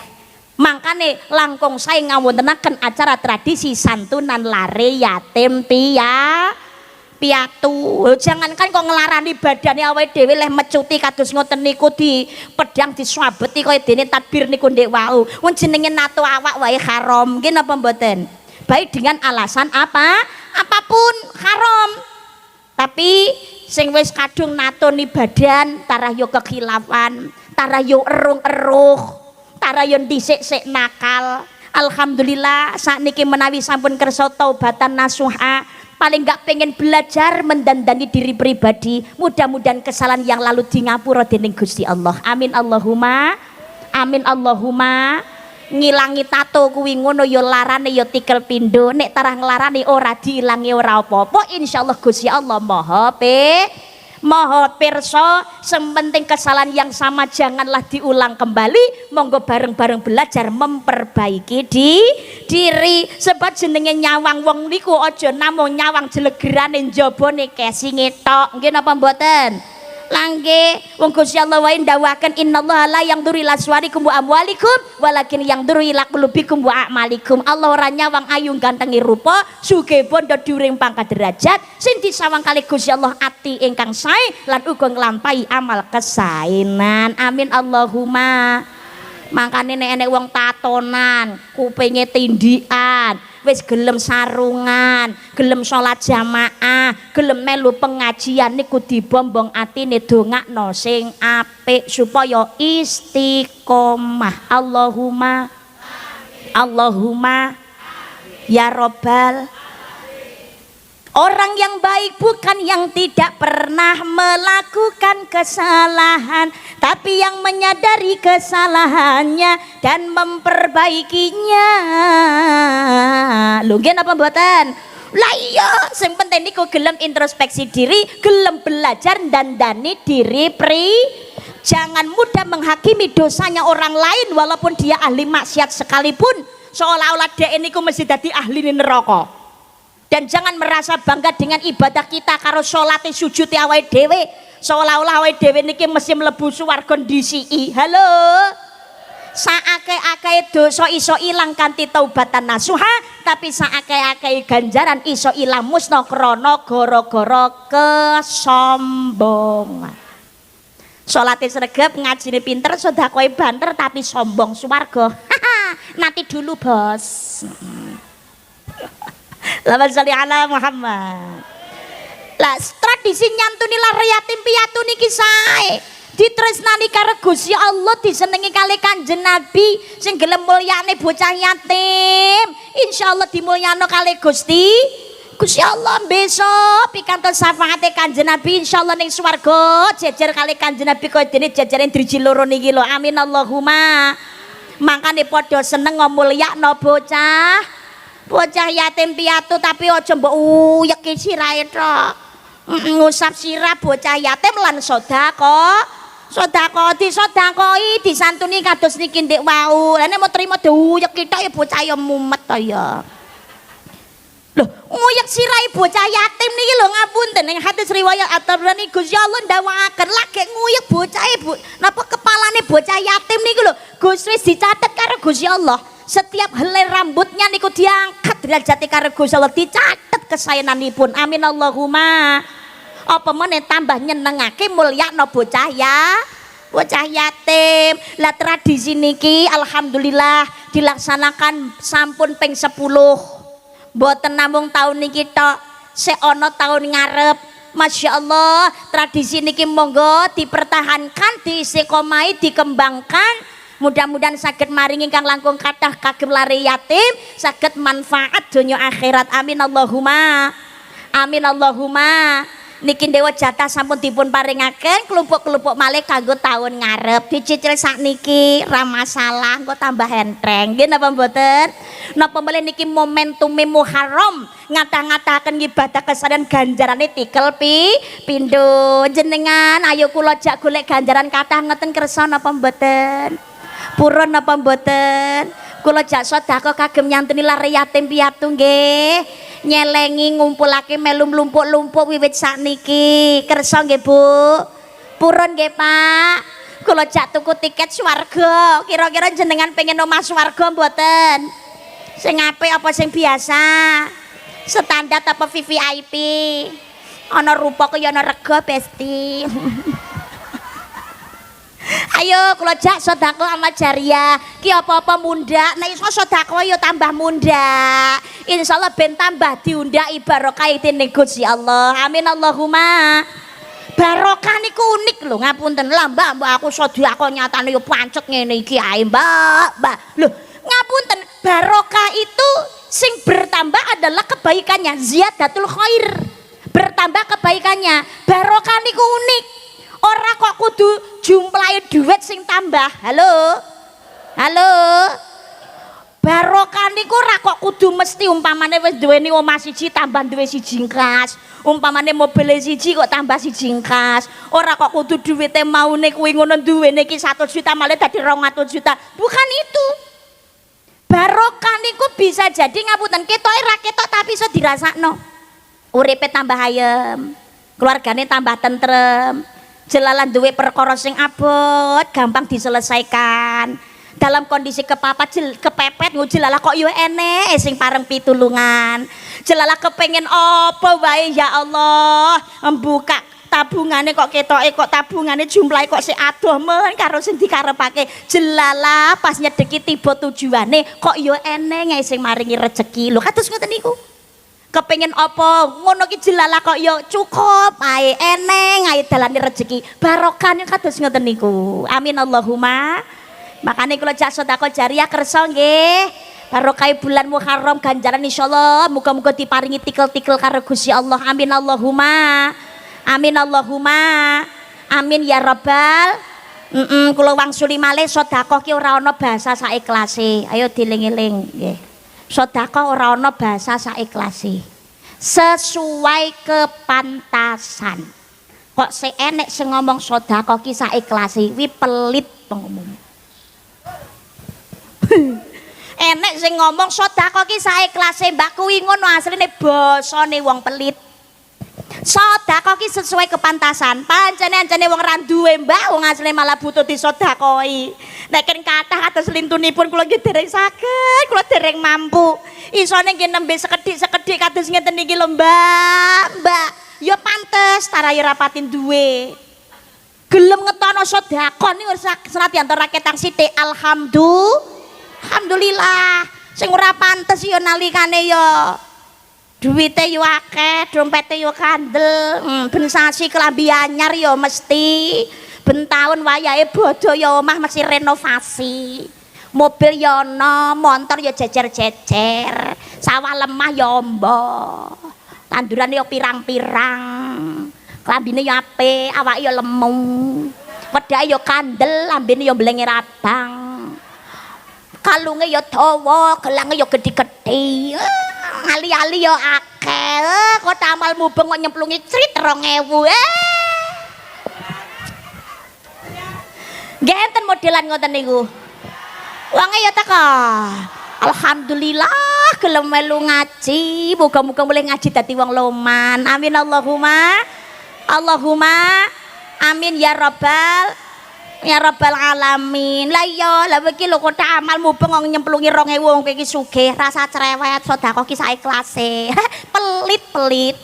Makane langkung saya ngawontenaken acara tradisi santunan lare yatim piatu. Jangankan kok ngelarani badane awake dhewe leh mecuti kados ngoten niku di pedang diswabeti kaya dene tadbir niku ndek wau. Wong jenenge nato awak wae haram. Nggih napa mboten? Baik dengan alasan apapun haram. Tapi sing wis kadung natoni badan tarah yo kekhilafan, tarah yo erung-eruh, tarah yo dhisik-sik nakal. Alhamdulillah sakniki menawi sampun kersa taubatan nasuha, paling gak pengen belajar mendandani diri pribadi. Mudah-mudahan kesalahan yang lalu di ngapura dening Gusti Allah. Amin Allahumma. Amin Allahumma. Ngilangi tato kuwi ngono ya larane ya tikel pindho, nek tarah nglarani ora diilangi ora apa-apa, insyaallah Gusti Allah maha pirsa. Sementing kesalahan yang sama janganlah diulang kembali. Monggo bareng-bareng belajar memperbaiki diri. Sebab jenenge nyawang wong niku aja namung nyawang jelegerane njabane kesinge tok. Nggih napa mboten? Langge wong Gusti Allah wae ndawaken innallaha la yanzuru ila suwarikum wa amwalikum walakin yanzuru ila qulubikum wa a'malikum. Allah ora nyawang ayu gantengi rupa, sugih bondo dhuwuring pangkat derajat, sing disawang kali Gusti Allah ati ingkang sae lan uga nglampahi amal kesaenan. Amin Allahumma. Makane nek enek wong tatonan, kupinge tindikan, wis gelem sarungan, gelem salat jamaah, gelem melu pengajian niku dibombong atine dongakno sing apik supaya istiqomah. Allahumma Allahumma ya Rabbal. Orang yang baik bukan yang tidak pernah melakukan kesalahan, tapi yang menyadari kesalahannya dan memperbaikinya. Lho nggih napa mboten? Lah iya, sing penting niku gelem introspeksi diri, gelem belajar dandani diri Jangan mudah menghakimi dosanya orang lain walaupun dia ahli maksiat sekalipun, seolah-olah dia niku mesti dadi ahli neraka. Dan jangan merasa bangga dengan ibadah kita karo salate sujud awake dhewe, seolah-olah awake dhewe niki mesti mlebu swarga ndisiki. Halo. Saakeh-akeh dosa iso ilang kanthi taubatan nasuha, tapi saakeh-akeh ganjaran iso ilang musna krana gara-gara kesombongan. Salate sregep, ngajine pinter, sedekahe banter tapi sombong swarga. Nanti dulu, Bos. Lawan sholli ala Muhammad. Lah tradisi nyantuni lar yatim piatu niki sae. Ditresnani karo Gusti Allah, disenengi kali Kanjeng Nabi sing gelem mulyane bocah yatim. Insyaallah dimulyano kali Gusti Allah besok pikantos syafaate Kanjeng Nabi insyaallah ning swarga jejer kali Kanjeng Nabi kaya dene jejeren driji loro niki lho. Amin Allahumma. Mangkane padha seneng mulyakno bocah yatim piatu, tapi aja mbok uyeki sirahe tok. Ngusap sirah bocah yatim lan sedekah disodakoi disantuni kados niki ndek wau. Lah nek mau trimo diuyeki tok ya bocah ya mumet to ya. Loh, nguyek sirahe bocah yatim niki lho ngapunten ning hadis riwayat At-Tabrani Gusti Allah ndawakaken lagi nguyek bocahe napa kepalane bocah yatim niki lho Gus wis dicatet karo Gusti Allah. Setiap helai rambutnya niku diangkat derajate karo Gusti Allah, dicatet kesayananipun. Amin Allahumma. Apa meneh tambah nyenengake mulyakno bocah yatim. Lah tradisi niki alhamdulillah dilaksanakan sampun ping 10. Mboten namung tahun niki tok, sik ana tahun ngarep. Masya Allah, tradisi niki monggo dipertahankan, diistiqomahi, dikembangkan. Mudah-mudahan saged maringi ingkang langkung kathah kagem lare yatim, saged manfaat donya akhirat. Amin Allahumma. Amin Allahumma. Niki dewa jatah sampun dipun paringaken kelompok-kelompok malih kanggo tahun ngarep. Dicicil sakniki ra masalah, engko tambah entreng. Nggih napa mboten? Napa malih niki momentum Muharram ngata-ngataken ibadah kesadaran ganjarane tikel pindho. Jenengan ayo kula jak golek ganjaran kathah ngeten kersa napa mboten? Purun napa mboten? Kula jak sedekah kagem nyantuni lare yatim piatu nggih. nyelengi ngumpulake melu mlumpuk-lumpuk wiwit sakniki. Kersa nggih Bu? Purun nggih Pak? Kula jak tuku tiket swarga. Kira-kira jenengan pengen omah swarga mboten? Sing apik apa sing biasa? Standar apa VVIP? Ana rupa kaya ana rega Besti. Ayo kula jak sedekah amal jariah. Ki apa-apa mundhak, nek iso sedekah ya tambah mundhak. Insyaallah ben tambah diundhaki barokah dening Gusti Allah. Amin Allahumma. Barokah niku unik lho, ngapunten lah Mbak, aku sedekah nyatane ya pancet ngene iki ae Mbak. Lho, ngapunten, barokah itu sing bertambah adalah kebaikannya, ziyadatul khair. Bertambah kebaikannya. Barokah niku unik. Ora kok kudu jumlahe duit sing tambah. Halo. Barokah niku ora kok kudu mesti umpamane wis duweni omah siji tambah duwe siji kas. Umpamane mobil siji kok tambah siji kas. Ora kok kudu duwite maune kuwi ngono duwene iki 1 juta malah dadi 200 juta. Bukan itu. Barokah niku bisa jadi ngapunten ketoke ra ketok tapi iso dirasakno. Uripe tambah ayem. Keluargane tambah tentrem. Jelalan duwe perkara sing abot gampang diselesaikan. Dalam kondisi kepepet ngujelalah kok yo enek sing pareng pitulungan. Jelalah kepengen apa wae ya Allah membuka tabungane kok ketoke kok tabungane jumlahe kok sik adoh men karo sing dikarepake. Jelalah pas nyedeki tiba tujuane kok yo enek sing maringi rejeki. Lho kados ngoten niku. Kepengen apa ngono ki jelalah kok yo cukup ae eneng ae dalane rezeki barokahnya kados ngoten niku. Amin Allahumma. Makane kula jak sedekah jariah kersa nggih barokah bulan Muharram ganjaran insyaallah muga-muga diparingi tikel-tikel karo Gusti Allah. Amin Allahumma. Amin Allahumma. Amin ya rabbal. Kula wangsuli malih sedekah ki ora ana bahasa saikhlase. Ayo dieling-eling nggih. Sedekah ora ana bahasa saiklase. Sesuai kepantasan. Kok sing enek sing ngomong sedekah ki saiklase, wi pelit ngomong. Enek sing ngomong sedekah ki saiklase, Mbak kuwi ngono asline basane wong pelit. Sedekah ki sesuai kepantasan. Pancene wong ra duwe Mbak, wong asline malah butuh disedekahi. Nek ken kathah kados lintunipun kula nggih dereng saged, kula dereng mampu. Isone nggih nembe sekedhik-sekedhik kados ngeten iki lho Mbak. Ya pantes tara ya rapatin duwe. Gelem ngetono sedekah niku senadyan rakyat sithik alhamdulillah. Sing ora pantes ya nalikane ya duwite yo akeh, dompete yo kandel, ben sasi klambi anyar yo mesti, ben taun wayahe bodho yo omah mesti renovasi. Mobil yo ana, montor yo jejer-jejer, sawah lemah yo ombo. Tanduran yo pirang-pirang. Klambine yo apik, awake yo lemu. Wedake yo kandel, lambene yo blengir abang. Kalunge yo dawa, gelange yo gedhi-gedhi. Ali-ali yo akeh, kok tamal mubeng kok nyemplungi crit 2000. Nggih enten modelan ngoten niku. Wonge ya teko. Alhamdulillah gelem melu ngaji, muga-muga mulih ngaji dadi wong loman. Amin Allahumma. Allahumma amin ya rabbal alamin. Lah iya, lah iki lho kok amal mubeng kok nyemplungi 2000 wong iki sugih, rasa cerewet sedekah ki saiklase. Pelit-pelit.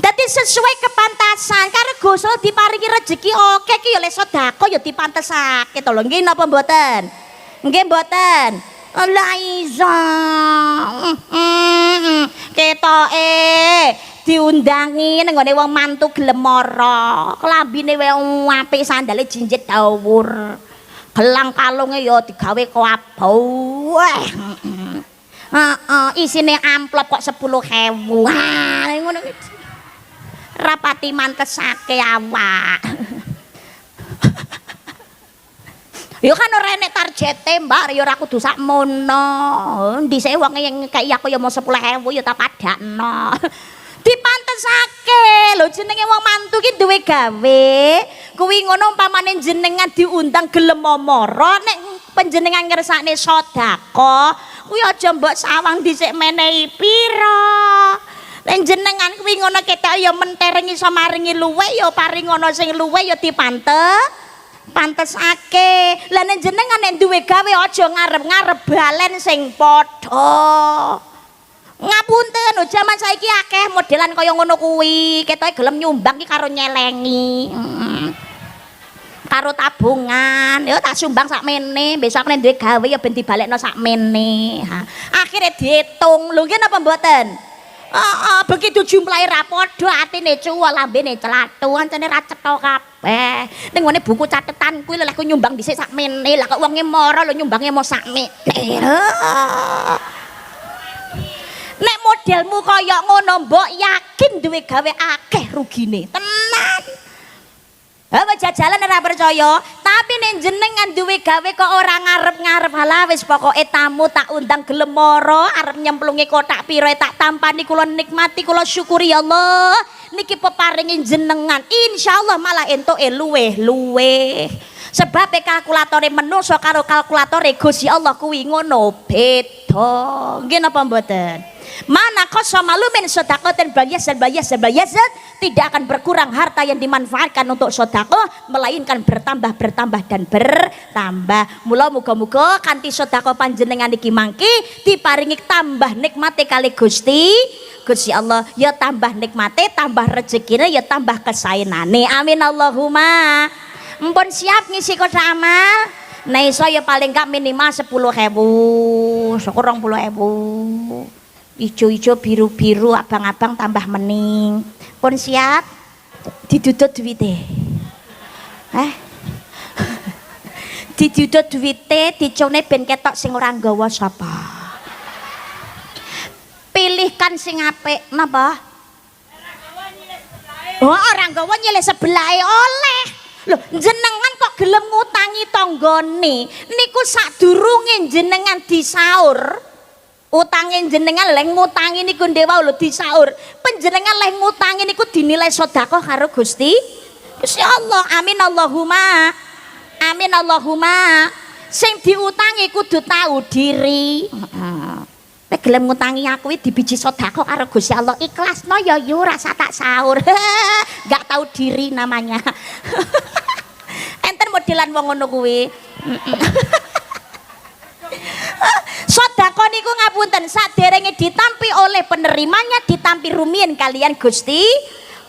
Dadi sesuai kepantasan karo Gusti diparingi rezeki oke ki ya le sedekah ya dipantesake to lho. Nggih napa mboten? Nggih mboten. Lah iso. Ketoke diundangi nang ngene wong mantu gelem mara. Klambine wae apik, sandale jinjit dawur. Gelang kalunge ya digawe koabo. Isine amplop kok 10.000. Ngono iki. Rapati mantesake awak. Ya kan ora enek targete, Mbak, ya ora kudu sakmono. Ndise wong ngekeki aku ya mau 10.000 ya tak padakno. Dipantesake lho jenenge wong mantu ki duwe gawe. Kuwi ngono umpamane jenengan diundang gelem mara nek panjenengan ngersakne sedekah kuwi aja mbok sawang dhisik menehi pira. Nek jenengan kuwi ngono ketok ya mentereng iso maringi luwih ya paring ngono sing luwih ya pantesake. Lah nek jenengan nek duwe gawe aja ngarep-ngarep balen sing padha. Ngapunten, jaman saiki akeh modelan kaya ngono kuwi. Ketoke gelem nyumbang ki karo nyelengi. Karo tabungan, ya tak sumbang sakmene, besok nek duwe gawe ya ben dibalekno sakmene. Akhire diitung. Lho nggih napa mboten? Begitu jumlahe ra padha, atine cuwel, lambene clathu, ancene ra cetha kabeh. Ning ngene buku catetan kuwi lha ku nyumbang dhisik sakmene. Lah kok wonge mara lho nyumbange mau sakmene. Nek modelmu kaya ngono mbok yakin duwe gawe akeh rugine tenan. Apa jajalan ora percaya, tapi nek jenengan duwe gawe kok ora ngarep-ngarep halah wis pokoke tamu tak undang gelem mara arep nyemplungi kotak pira tak tampani kula nikmati kula syukuri ya Allah niki peparingin jenengan insyaallah malah entuke luweh-luweh. Sebab kalkulatore menungso karo kalkulatore Gusti Allah kuwi ngono beda. Nggih napa mboten? Mana qasama lumin sedaqatan bayazat tidak akan berkurang harta yang dimanfaatkan untuk sedekah melainkan bertambah dan bertambah. Mula muga-muga kanthi sedekah panjenengan iki mangke diparingi tambah nikmate kali Gusti Allah ya tambah nikmate tambah rezekine ya tambah kesaenane. Amin Allahumma. Mpun siap ngisi kotak amal. Nah iso ya paling gak minimal 10.000 20.000 ijo-ijo biru-biru abang-abang tambah mening. Pun siap didudut duwite didudut duwite dicone ben ketok sing ora nggawa sapa. Pilihkan sing apik napa? Ora nggawa nyilih sebelahe oleh. Loh jenengan kok gelem ngutangi tanggane niku sadurunge jenengan disaur utangin jenengan leh ngutangi niku ndewa lho disaur panjenengan leh ngutangi niku dinilai sedekah karo Gusti Allah. Amin Allahumma. Sing diutangi kudu tahu diri. Nek gelem ngutangi aku iki dibiji sedekah karo Gusti Allah ikhlasno ya yo rasa tak saur. Gak tahu diri namanya. Enten modelan wong ngono kuwi. Sedekah niku ngapunten saderenge ditampi oleh penerimanya ditampi rumiyin kalian Gusti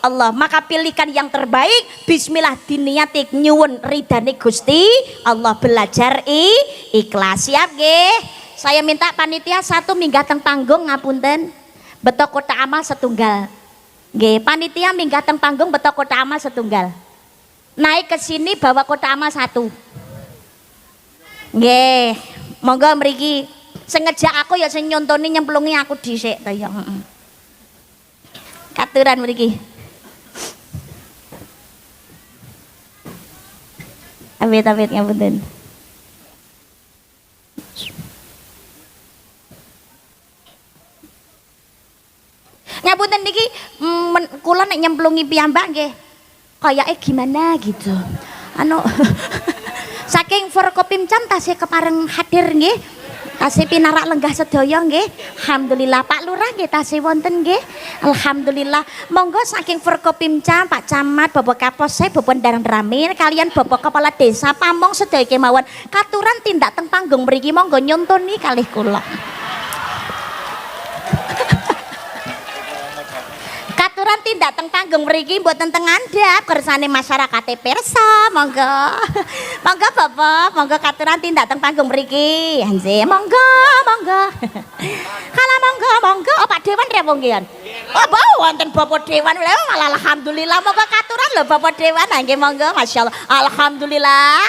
Allah. Maka pilihkan yang terbaik. Bismillah diniati nyuwun ridane Gusti Allah. Belajar ikhlas. Siap nggih? Saya minta panitia satu minggah teng panggung ngapunten. Betok kotak amal setunggal. Nggih, panitia minggah teng panggung betok kotak amal setunggal. Naik ke sini bawa kotak amal satu. Nggih, monggo mriki. Sengaja aku ya sing nyontoni nyemplungi aku dhisik to ya. Katuran mriki. Awit-awit ngapunten. Ngapunten niki kula nek nyemplungi piyambak nggih. Kayake gimana gitu. Saking Forkopimcam tasih kepareng hadir nggih. Tasih pinarak lenggah sedaya nggih. Alhamdulillah Pak Lurah nggih tasih wonten nggih. Alhamdulillah. Monggo saking Forkopimcam Pak Camat, Bapak Kapolsek, Bapak Darang Ramil kalian Bapak Kepala Desa Pamong sedaya kemawon katuran tindak teng panggung mriki monggo nyontoni kalih kula. Katuran tindak teng panggung mriki mboten teng andhap kersane masyarakat pirsa monggo. Monggo Bapak, monggo katuran tindak teng panggung mriki. Nggih, monggo. Kala monggo. Oh Pak Dewan repung nggih. Oh wonten Bapak Dewan lho malah alhamdulillah monggo katuran lho Bapak Dewan. Nggih monggo masyaallah. Alhamdulillah.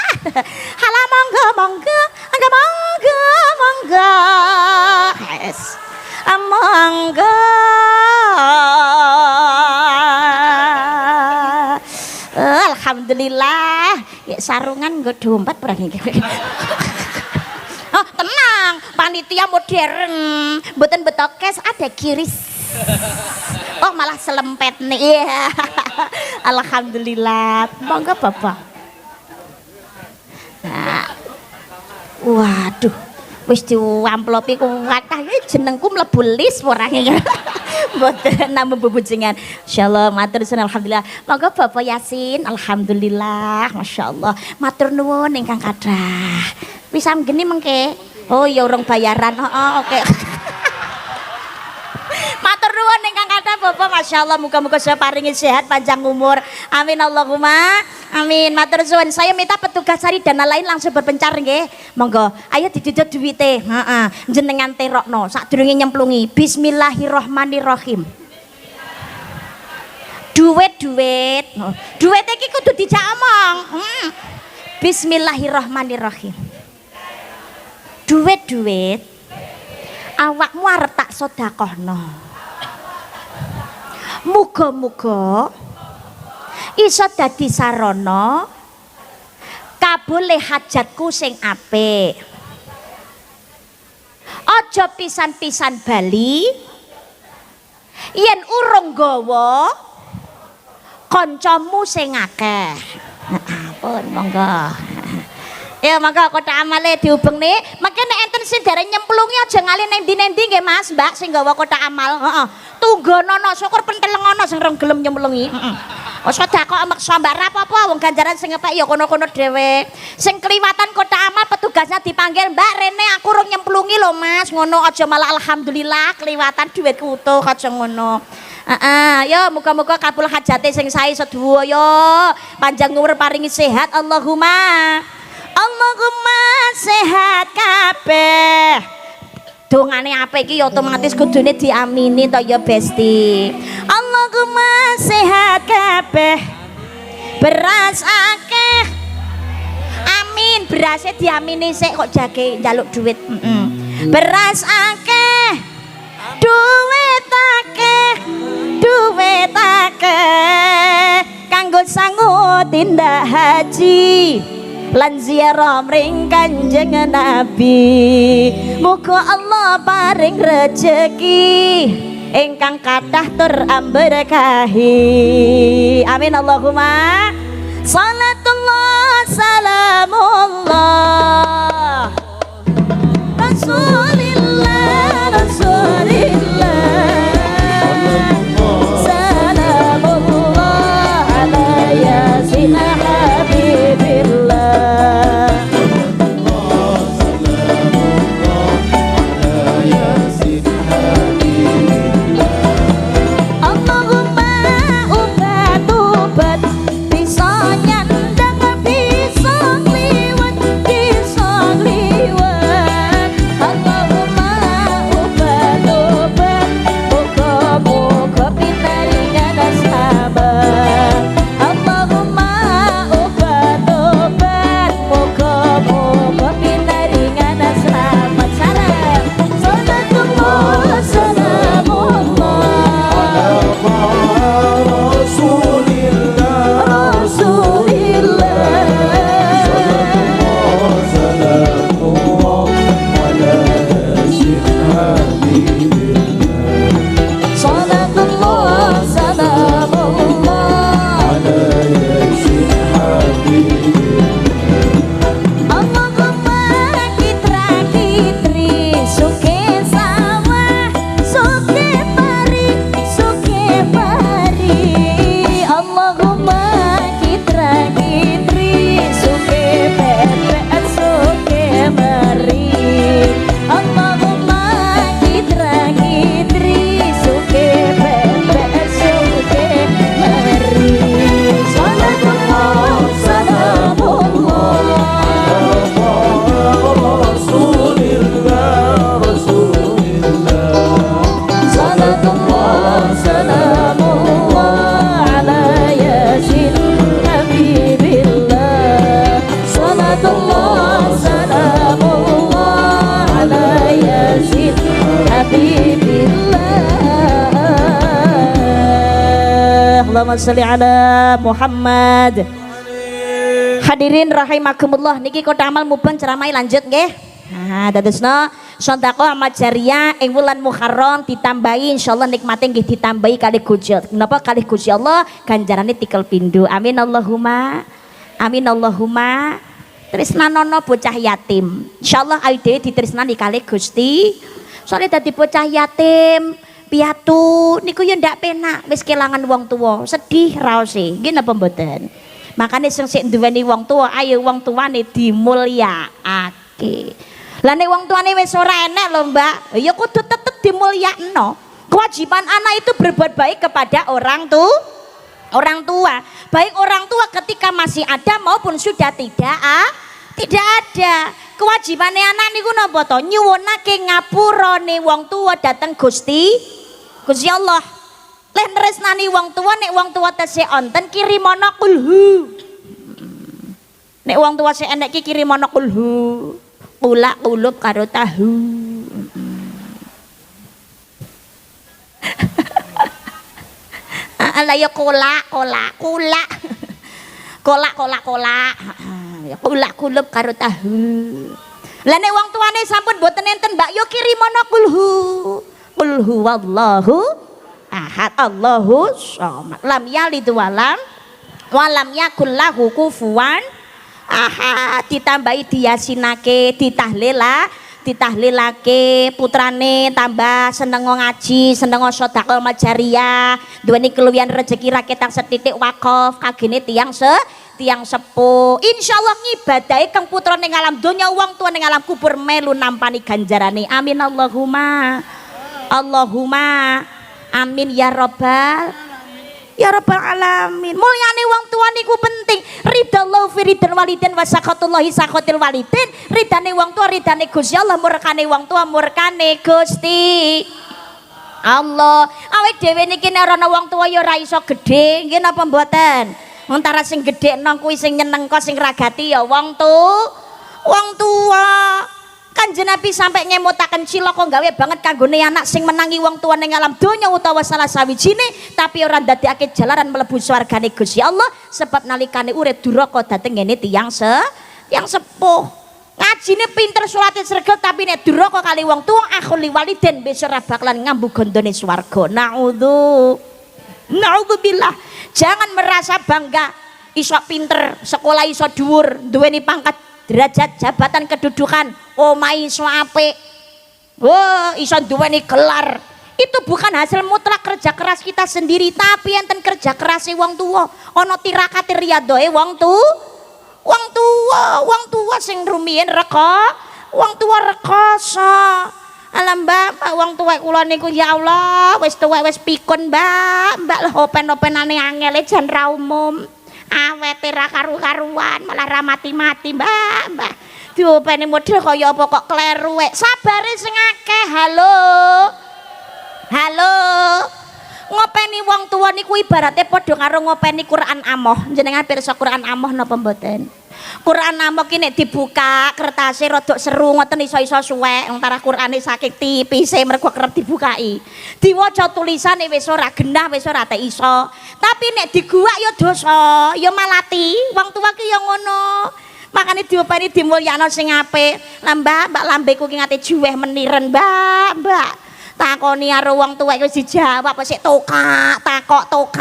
Kala monggo. Yes. Monggo. Alhamdulillah ya sarungan nggo dompet perang iki. Oh tenang panitia modern mboten betokes ada kiris. Oh malah selempet nih. Alhamdulillah monggo Bapak. Nah, Waduh, wis diwamplopi kuwatah jenengku mlebu list ora ya. Mboten namung bebujingan. Insyaallah matur suwun alhamdulillah. Monggo Bapak Yasin, alhamdulillah, masyaallah. Matur nuwun ingkang kathah. Wis geni mengke. Oh ya urung bayaran. Oke. Matur nuwun ingkang kathah Bapak, masyaallah, muga-muga saya paringi sehat panjang umur. Amin Allahumma amin. Matur suwun. Saya minta petugas cari dana lain langsung berpencar nggih. Monggo, ayo didudut duwite. Heeh. Jenengan terokno sadurunge nyemplungi. Bismillahirrahmanirrahim. Duit. Duit iki kudu dijak omong. Bismillahirrahmanirrahim. Duit. Awakmu arep tak sedekahno. Muga-muga iso dadi sarana kabulih hajatku sing apik. Aja pisan-pisan bali yen urung gawa kancamu sing akeh. Pun monggo. Ya monggo kotak amale dihubungne. Mengke nek enten sing dereng nyemplungi aja ngali nang ndi-ndi nggih Mas, Mbak sing gawa kotak amal. Heeh. Tunggonono syukur pentelengono sing rong gelem nyemplungi. Heeh. Sedekah meksa Mbak ra apa-apa wong ganjaran sing ngepek ya kono-kono dhewe. Sing kliwatan kotak amal petugasnya dipanggil, "Mbak Rene aku urung nyemplungi lho Mas." Ngono aja malah alhamdulillah kliwatan duitku utuh aja ngono. Ya muga-muga kabul hajate sing sae sedoyo yo. Panjang umur paringi sehat Allahumma sehat kabeh. Dongane apik iki ya otomatis kudune diamini to ya Besti. Allahumma sehat kabeh. Beras akeh. Amin, berasnya diamini sik kok jage njaluk duit. Beras akeh. Duit akeh. Kanggo sangu tindak haji. Lan ziarah mring Kanjeng Nabi. Muga Allah paring rejeki ingkang kathah tur amberkahi. Amin Allahumma. Salatullah salamullah Rasulillah salamullah ala yasin habibillah. Allahumma sholli ala Muhammad. Hadirin rahimakumullah, niki kotak amal muban ceramah lanjut nggih. Nah, dadosna sedekah amal jariah ing wulan Muharram ditambahi insyaallah nikmate nggih ditambahi kali Gusti. Napa kali Gusti Allah ganjarane tikel pindho. Amin Allahumma. Amin Allahumma. tresnanono bocah yatim. Insyaallah ayo dhewe ditresnani kalih Gusti. Soale dadi bocah yatim piatu niku ya ndak penak wis kelangan wong tuwa, sedih raose. Nggih napa mboten? Makane sing sik duweni wong tuwa ayo wong tuane dimulyakake. Lah nek wong tuane wis ora enek lho, Mbak, ya kudu tetep dimulyakno. Kewajiban anak itu berbuat baik kepada orang tua, baik orang tua ketika masih ada maupun sudah tidak ada. Kewajibannya anak niku napa to? Nyuwunake ngapurane wong tua dateng Gusti Allah. Lek tresnani wong tua, nek wong tua tesih onten kirimana kulhu. Nek wong tua sik enek ki kirimana kulhu. Ulak ulup karo tahu. Lah ya kolak. Ya kolak kulup karo tahu. Lah nek wong tuane sampun boten enten Mbak yo kirimana kulhu. Kulhu wallahu ahad Allahu shamad. Lam yalid walam yakul lahu kufuwan ahad. Ditambahi diyasinake ditahlilake putrane tambah seneng ngaji, seneng sedekah majariyah, duweni keluwihan rezeki rakyat setitik wakaf kagene tiyang sepuh. Insyaallah ngibadahi kang putrane ngalam donya, wong tuane ngalam kubur melu nampani ganjarane. Amin Allahumma amin ya rabbal alamin. Mulyane wong tua niku penting. Ridallahu fi ridal walidin wa sakatullahi sakatil walidin. Ridane wong tua ridane Gusti Allah, murkane wong tua murkane Gusti Allah. Awake dhewe niki nek ana wong tua ya ora iso gedhe, nggih napa mboten? Antara sing gedhe nang kuwi sing nyeneng kok sing ragati ya wong tua. Kanjeng Nabi sampai ngemutaken cilaka gawe banget kanggone anak sing menangi wong tuane ning alam donya utawa salah sawijine tapi ora ndadekake jalaran mlebu swargane Gusti Allah, sebab nalikane urip duraka dhateng ngene tiyang sepuh. Ngajine pinter salate sregep tapi nek duraka kali wong tuwa akhul liwaliden besok ora bakalan ngambu gondone swarga. Naudzubillah. Jangan merasa bangga iso pinter, sekolah iso dhuwur, duweni pangkat derajat jabatan kedudukan, omahe iso apik, iso duweni gelar. Itu bukan hasil mutlak kerja keras kita sendiri, tapi enten kerja kerasé wong tuwa. Ana tirakate riyadohe wong tuwa sing rumiyin wong tuwa rekoso. Alam Mbak, wong tuwek kula niku ya Allah, wis tuwek wis pikun Mbak open-openane angel jan ra umum. Awete ra karu-karuan malah ra mati-mati Mbak. Diopeni model kaya apa kok kleru wek. Sabare sing akeh. Halo. Ngopeni wong tuwa niku ibarate padha karo ngopeni Quran amoh. Jenengan pirsa Quran amoh napa mboten? Quran amoh ki nek dibuka kertase rada seru ngoten iso-iso suwek antara Qurane saking tipise mergo kerep dibukai. Diwaca tulisane wis ora genah, wis ora te iso. Tapi nek diguwak ya dosa, ya malati. Wong tuwa ki ya ngono. Makane diopeni dimulyakno sing apik. Lah Mbak lambeku ki ngate juweh meniren Mbak. Takoni karo wong tuwek wis dijawab sik takok.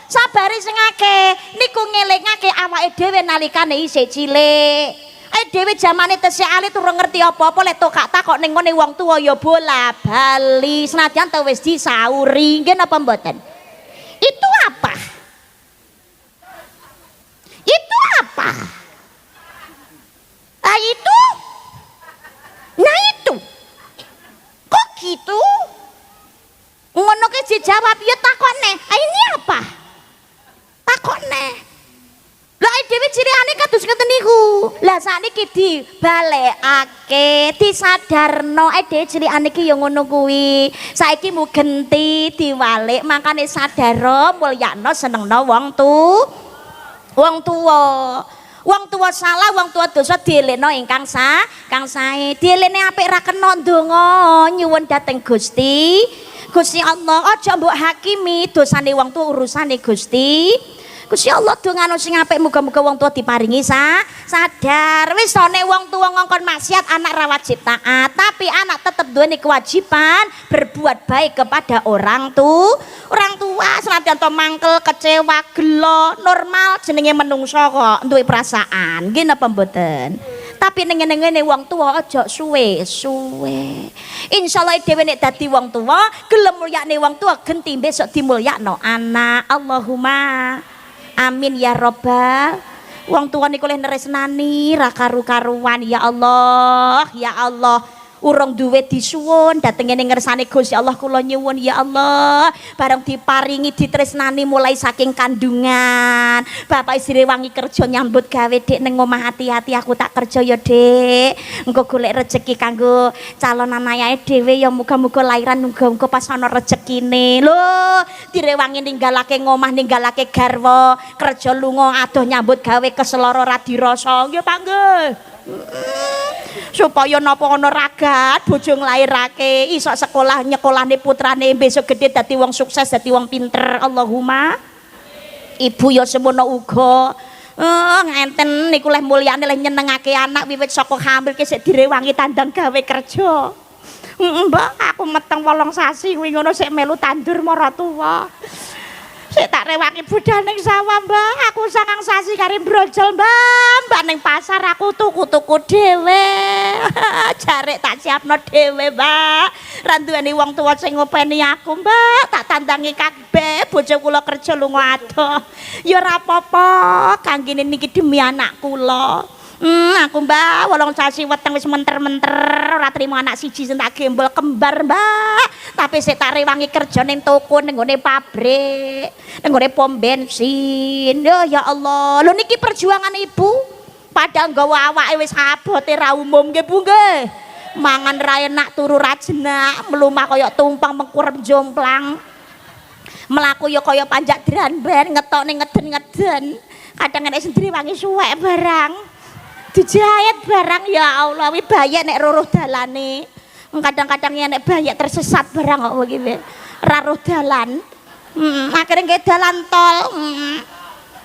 Sabare sing akeh niku ngelingake awake dhewe nalikane isih cilik. Awake dhewe jamane tesih alit durung ngerti apa-apa lek takok ning ngene wong tuwa ya bola bali senadyan wis disauri. Nggih napa mboten? Itu apa? Itu? Nah itu. Kok gitu? Ngono ke dijawab ya takone. Ini apa? Takone. Lah dhewe cirikane kados ngeten niku. Lah sakniki dibalekake, disadarno dhewe cirikane iki ya ngono kuwi. Saiki mu genti diwalik makane sadaro mulyakno senengno wong tuwa. Wong tuwa salah, wong tuwa dosa dielekno ingkang kang sae. Dielekne apik ra kena ndonga nyuwun dhateng Gusti Allah. Aja mbok hakimi dosane wong tuwa urusane Gusti Gusti Allah dongano sing apik muga-muga wong tua diparingi sadar. Wis to nek wong tua ngongkon maksiat anak ra wajib taat, tapi anak tetep duweni kewajiban berbuat baik kepada orang tua. Orang tua senadyan to mangkel, kecewa, gelo, normal jenenge menungso kok, duwe perasaan. Nggih napa mboten? Tapi ngene-ngene wong tua aja suwe-suwe. Insyaallah dhewe nek dadi wong tua, gelem mulyakne wong tua genti besok dimulyakno anak. Allahumma amin ya robbal. Wong tua niku leh nresnani ra karu-karuan ya Allah, ya Allah. Urung duwe disuwun dateng ngene ngersane Gusti Allah kula nyuwun ya Allah bareng diparingi ditresnani mulai saking kandungan bapak istri wangi kerja nyambut gawe Dik ning omah hati-hati aku tak kerja ya Dik engko golek rejeki kanggo calon anake dhewe ya muga-muga lairan muga-muga pas ana rejekine lho direwangi ninggalake ngomah ninggalake garwa kerja lunga adoh nyambut gawe keseloro ra dirasa ya Pak nggih supaya napa ana ragat bojo nglairake iso sekolah nyekolahne putrane besok gede dadi wong sukses dadi wong pinter Allahumma ibu ya semono uga ngenten niku leh mulyane leh nyenengake anak wiwit saka hamil ki sik direwangi tandang gawe kerja Mbak aku meteng 8 sasi kuwi ngono sik melu tandur maratuwa sik tak rewangi budal ning sawah Mbak aku 9 sasi kari brojol Mbak ning pasar aku tuku-tuku dhewe jarek tak siapno dhewe Mbak ra duweni wong tuwa sing ngopeni aku Mbak tak tandangi kabeh bojo kula kerja lunga adoh ya ora apa-apa kanggene niki demi anak kula aku Mbak 8 sasi weteng wis menter-menter ora trimo anak siji sing tak gembol kembar Mbak tapi sik tak rewangi kerja ning toko ning gone pabrik ning gone pom bensin ya Allah lho niki perjuangan ibu padahal nggawa awake wis abote ra umum nggih Bu nggih mangan ra enak turu ra jenak mlumah kaya tumpang mengkurep jomplang mlaku ya kaya panjak dranben ngetokne ngeden-ngeden kadang nek sendiri wangi suwek barang dijahit barang ya Allah wi bayek nek roruh dalane kadang-kadang nek bayek tersesat barang kok begini ra roh dalan akhirnya nggih dalan tol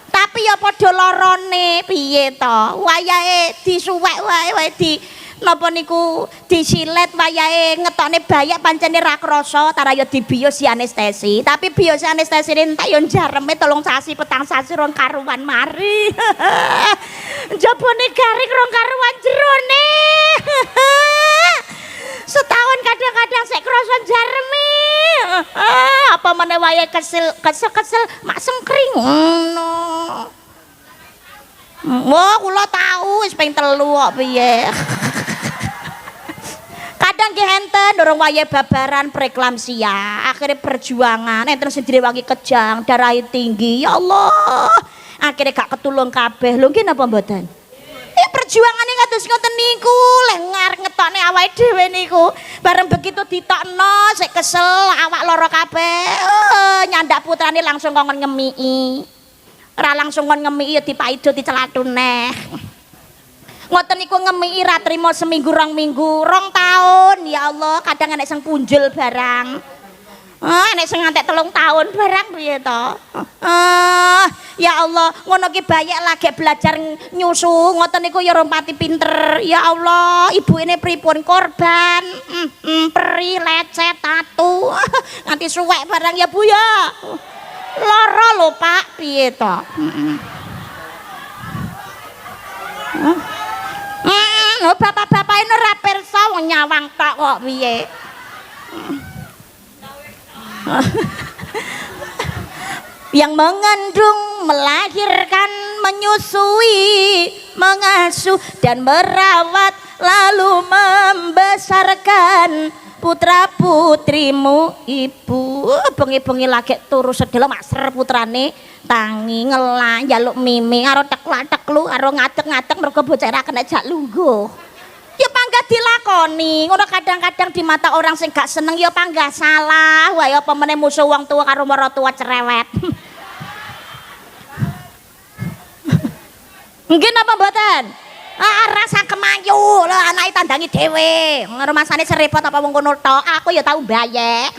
tapi ya padha larane piye to wayahe disuwek wae di napa niku disilet wayahe ngetokne bayek pancene ra krasa taraya dibius anestesi tapi bius anestesi entek yo jareme 3 sasi 4 sasi rong karuan mari jabone garing rong karuan jerone setahun kadang-kadang sik krasa jareme apa meneh wayahe kesel mak sengkring ngono wah kula tau wis ping 3 kok piye kadang ki enten dorong wayahe babaran preeklamsia akhirnya perjuangan enten sing direwangi kejang darah tinggi ya Allah akhirnya gak ketulung kabeh lho nggih napa mboten perjuangane kados ngoten niku lek ngarep ngetokne awake dhewe niku bareng begitu ditokno sik kesel awak lara kabeh nyandak putrane langsung kongon ngemiki ora langsung kon ngemiki ya dipaido dicelathu neh ngoten niku ngemiki ra trimo seminggu 2 minggu 2 tahun ya Allah kadang enek sing punjul barang enek sing ngantek 3 tahun barang piye to ya Allah ngono ki bayek lagi belajar nyusu ngoten niku ya rompati pinter ya Allah ibu ini pripun korban peri lecet tatu nganti suwek barang ya Bu ya lara lho Pak piye to bapak-bapak ini ora pirsa wong nyawang tok kok piye yang mengandung, melahirkan, menyusui, mengasuh dan merawat lalu membesarkan putra putrimu ibu bengi-bengi lagi turu sedelo maser putrane tangi ngelak njaluk mimi karo teklu karo ngadeg-ngadeg mergo bocah ra kena jak lungguh ya panggah dilakoni ngono kadang-kadang di mata orang sing gak seneng ya panggah salah wae apa meneh musuh wong tua karo maratuwa cerewet mungkin apa mboten rasa kemayu lho anake tandangi dhewe rumasane serepot apa wong kono tok aku ya tau mbayek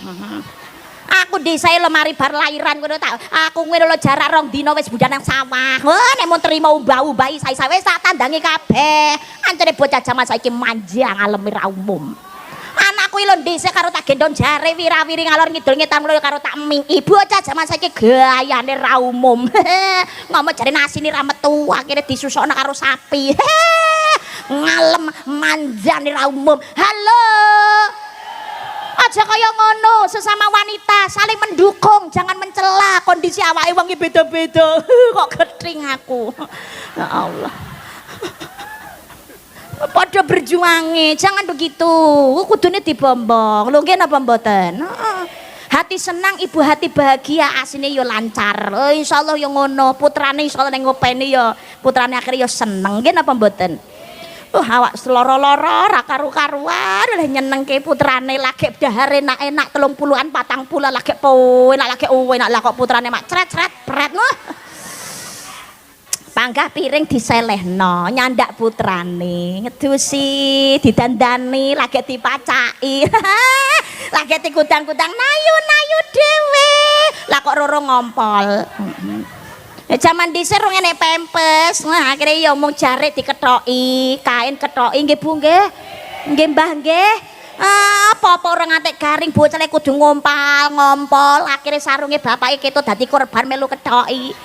Aku dhesae lemari bar lairan ngono tak. Aku ngene lho jarak 2 dina wis budal nang sawah. Wah nek mun trimo umbah-umbahi sae-sae wis tak tandangi kabeh. Ancene bocah jaman saiki manja ngalemi ra umum. Anakku lho dhisik karo tak gendong jare wirawiri ngalor ngidul ngetam lho karo tak mingki. Bocah jaman saiki gayane ra umum. Ngomong jare nasine ra metu akhire disusukna karo sapi. Ngalem manjane ra umum. Halo. Aja kaya ngono, sesama wanita saling mendukung, jangan mencela. Kondisi awake wong beda-beda. Kok gething aku. Ya Allah. Padha berjuange, jangan begitu. Kudune dibombong. Lho nggih napa mboten? Hati senang, ibu hati bahagia, asine yo lancar. Oh, insyaallah yo ngono. Putrane insyaallah ning ngopeni yo, putrane akhire yo seneng. Nggih napa mboten? Awak seloro-loro ra karu-karuan lha nyenengke putrane lagi dahar enak-enak 30-an 40 lagi enak lagi enak lah kok putrane mak cret-cret pret panggah piring diselehno nyandak putrane ngedusi didandani lagi dipacaki lagi dikudang-kudang nayu dhewe lah kok roro ngompol. Zaman dhisik rung enek pempes. Nah, akhire ya mung jare dikethoki, kain kethoki nggih Bu nggih. Nggih Mbah nggih. Apa-apa ora ngantek garing bocah kudu ngompol, akhire sarunge bapake keto dadi korban melu kethoki.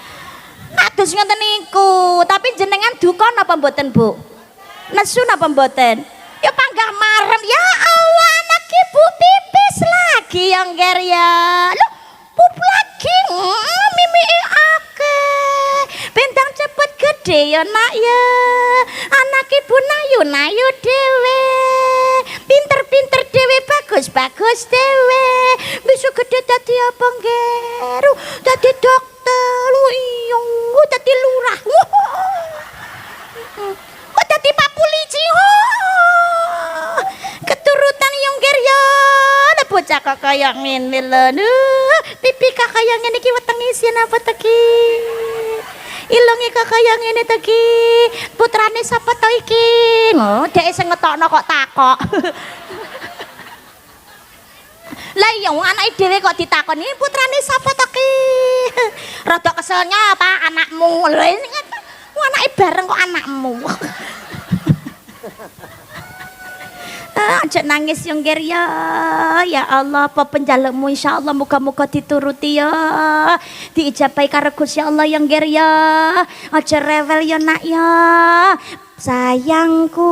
Kados ngoten niku, tapi jenengan duka napa mboten Bu? Nesu napa mboten? Ya panggah marem. Ya Allah, anak ibu pipis lagi yang ger ya. Loh, pup lagi. Mimike bentang cepet gede ya nak ya anak ibu nayu dewe pinter dewe bagus dewe bisa gede dadi apa ngeru dadi dokter lu iyo dadi lurah kok dadi pak polisi keturutan yang gerya ada bocah kakak yang ngene lho pipi kakak yang ngene iki wetenge isin apa teki ilungi kakak yang ngene teki putrane sapa to iki dhek sing ngetokno kok takok lah iya anake dhewe kok ditakoni putrane sapa to ki rada keselnya apa anakmu lho anake bareng kok anakmu aja nangis yang ger ya Allah apa penjalukmu insyaallah muga-muga dituruti ya diijabahi karo Gusti Allah yang ger ya aja rewel ya nak ya sayangku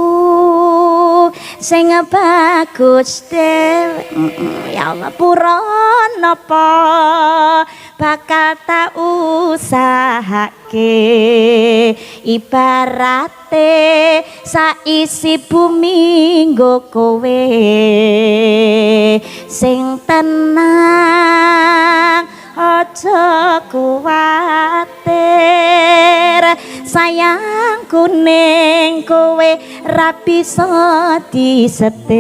sing bagus dewe ya Allah puron napa bakal tak usahake ibarate saisi bumi nggo kowe sing tenang aja kuwatir sayangku ning kowe ra bisa disetir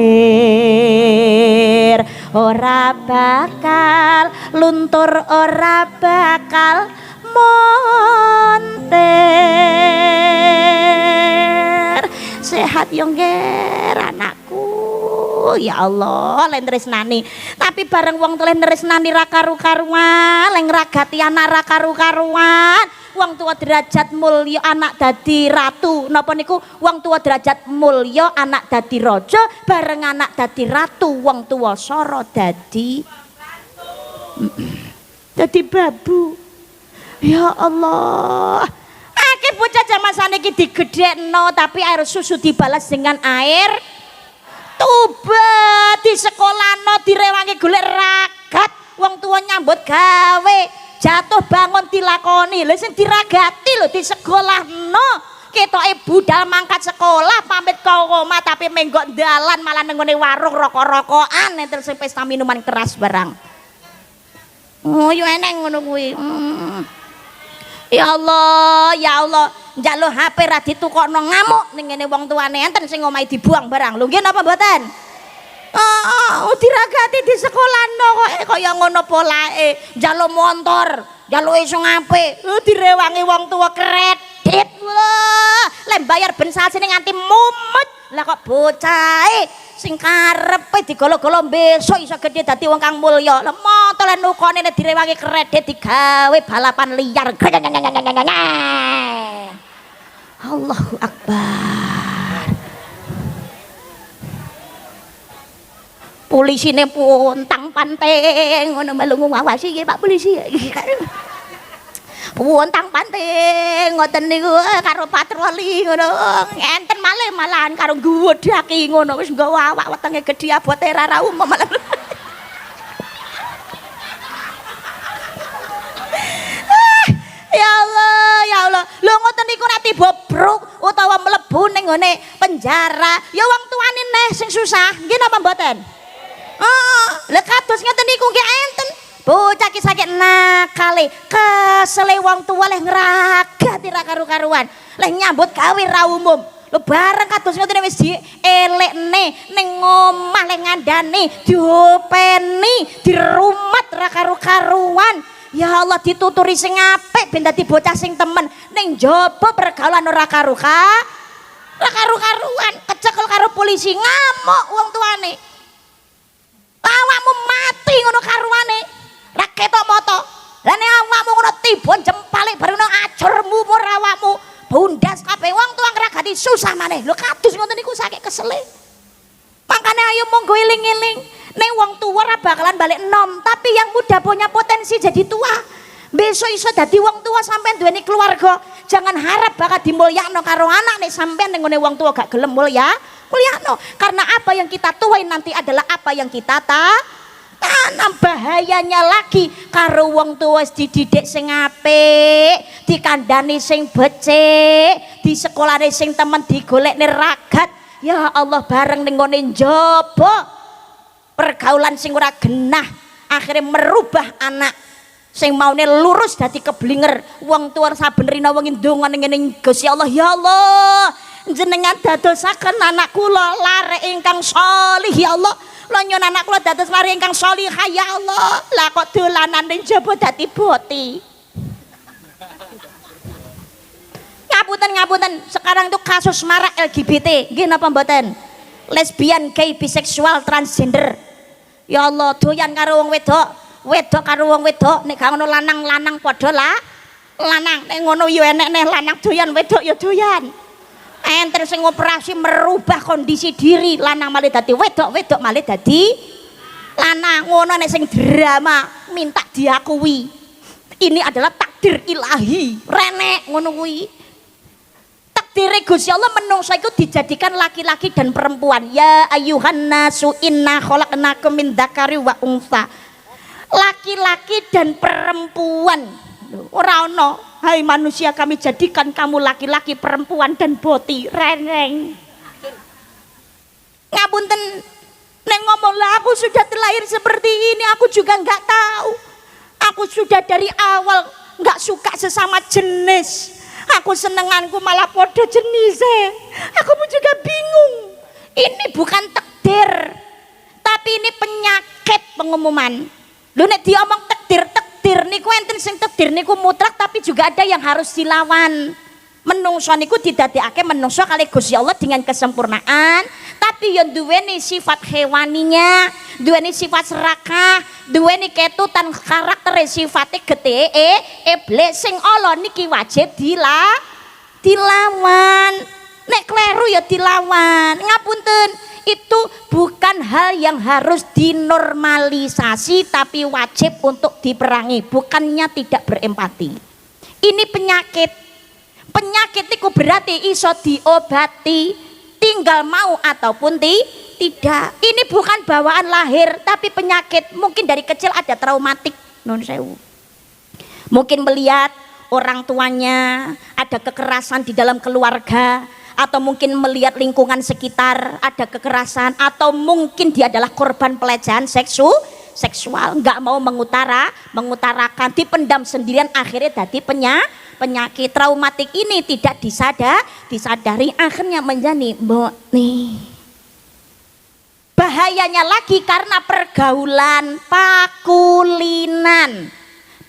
ora bakal luntur ora bakal montir sehat yo ngger anakku ya Allah len tresnani tapi bareng wong tulen tresnani ra karu-karuan leng ragati anak ra karu-karuan wong tua derajat mulya anak dadi ratu napa niku wong tua derajat mulya anak dadi raja bareng anak dadi ratu wong tua sora dadi babu ya Allah akeh bocah jaman saniki digedhekno tapi air susu dibalas dengan air tuba di sekolahno direwangi golek ragat wong tua nyambut gawe jatuh bangun dilakoni lha sing diragati lho di sekolahno ketoke budal mangkat sekolah pamit ke omah tapi menggok dalan malah nengone warung rokok-rokokan terus pesta minuman keras barang oh yo eneng ngono kuwi ya Allah njaluk HP ra ditukokno ngamuk ning ngene wong tuane enten sing omahe dibuang barang lho nggih napa mboten diragati di sekolahno kok kaya ngono polae njaluk motor njaluk iso apik direwangi wong tua kredit lho lek bayar ben sasine nganti mumet lah kok bocahe sing karepe digolo-golo besok iso gedhe dadi wong kang mulya. Lah montol nukone nek direwangi kredit digawe balapan liar. Allahu Akbar. Polisine puntang panting ngono melu ngawasi nggih Pak Polisi. Puntang panting ngoten niku karo patroli ngono. Enten malih malahan karo nggodhaki ngono wis nggawa awak wetenge gedhi abote ra umum malah. Ya Allah, ya Allah. Lho ngoten niku nek tiba bruk utawa mlebu ning ngene penjara, ya wong tuane neh sing susah. Nggih napa mboten? Heeh. Lha kados ngoten niku nggih enten. Bocah ki sakit nakale, kesele wong tua leh ngragati ra karu-karuan. Leh nyambut gawe ra umum. Lho bareng kados ngoten wis dielekne ning omah leh ngandani, diopeni, dirumat ra karu-karuan. Ya Allah dituturi sing apik ben dadi bocah sing temen ning njaba pergaulan ora karu-karuan kecekel karo polisi ngamuk wong tuane. Awakmu mati ngono karuane ra ketok moto. Lah nek awakmu ngono tiba jempale baru ngono ajurmu mur awakmu bundas kabeh wong tua ngragati susah maneh. Lho kados ngoten niku sakit kesele. Makane ayo monggo eling-eling. Ning wong tua ora bakalan balik enom, tapi yang muda punya potensi jadi tua. Besok iso dadi wong tua sampean duweni keluarga. Jangan harap bakal dimulyakno karo anak nek sampean ning ngene wong tua gak gelem mulyakno. Karena apa yang kita tuain nanti adalah apa yang kita tanam. Bahayanya lagi karo wong tua wis dididik sing apik, dikandani sing becik, di sekolahane sing temen digolekne ragat. Ya Allah bareng ning ngene njaba pergaulan sing ora genah akhirnya merubah anak sing maune lurus dadi keblinger. Wong tuwa saben rina wengi ndonga ning ngene Gusti Allah, ya Allah jenengan dadosaken anak kula lare ingkang sholih ya Allah. Lah nyon anak kula dados lare ingkang sholihah ya Allah. Lah kok dolanan ning jaba dadi boti. Ngapunten sekarang itu kasus marak LGBT nggih napa mboten? Lesbian, gay, biseksual, transgender. Ya Allah doyan karo wong wedok karo wong wedok nek gak ngono lanang padha lanang nek ngono ya enek neh lanang doyan wedok ya doyan. Enten sing operasi merubah kondisi diri lanang malih dadi wedok malih dadi lanang ngono nek sing drama minta diakui. Ini adalah takdir ilahi. Renek ngono kuwi. Takdir Gusti Allah menungso iku dijadikan laki-laki dan perempuan. Ya ayuhan nasu inna khalaqnakum min dzakari wa untha. Laki-laki dan perempuan. Ora ono, hai manusia kami jadikan kamu laki-laki, perempuan dan boti. Reneng. Ngapunten neng ngomong lah aku sudah terlahir seperti ini, aku juga nggak tahu. Aku sudah dari awal nggak suka sesama jenis. Aku senenganku malah podo jenise. Aku pun juga bingung. Ini bukan takdir, tapi ini penyakit pengumuman. Lu nek diomong takdir niku enten sing takdir niku mutlak, tapi juga ada yang harus dilawan. Menungso niku didadekake menungso kali Gusti Allah dengan kesempurnaan, tapi yang duweni sifat hewaninya, duweni sifat serakah, duweni ketutan karakter sifatnya gede iblis sing Allah niki wajib dilawan. Nek kleru ya dilawan. Ngapunten, itu bukan hal yang harus dinormalisasi tapi wajib untuk diperangi, bukannya tidak berempati. Ini penyakit itu berarti iso diobati, tinggal mau ataupun tidak. Ini bukan bawaan lahir tapi penyakit. Mungkin dari kecil ada traumatik, nun sewu. Mungkin melihat orang tuanya ada kekerasan di dalam keluarga, atau mungkin melihat lingkungan sekitar ada kekerasan, atau mungkin dia adalah korban pelecehan seksual, nggak mau mengutarakan, dipendam sendirian, akhirnya jadi penyakit traumatik ini tidak disadari akhirnya menjadi nih. Bahayanya lagi karena pergaulan pakulinan,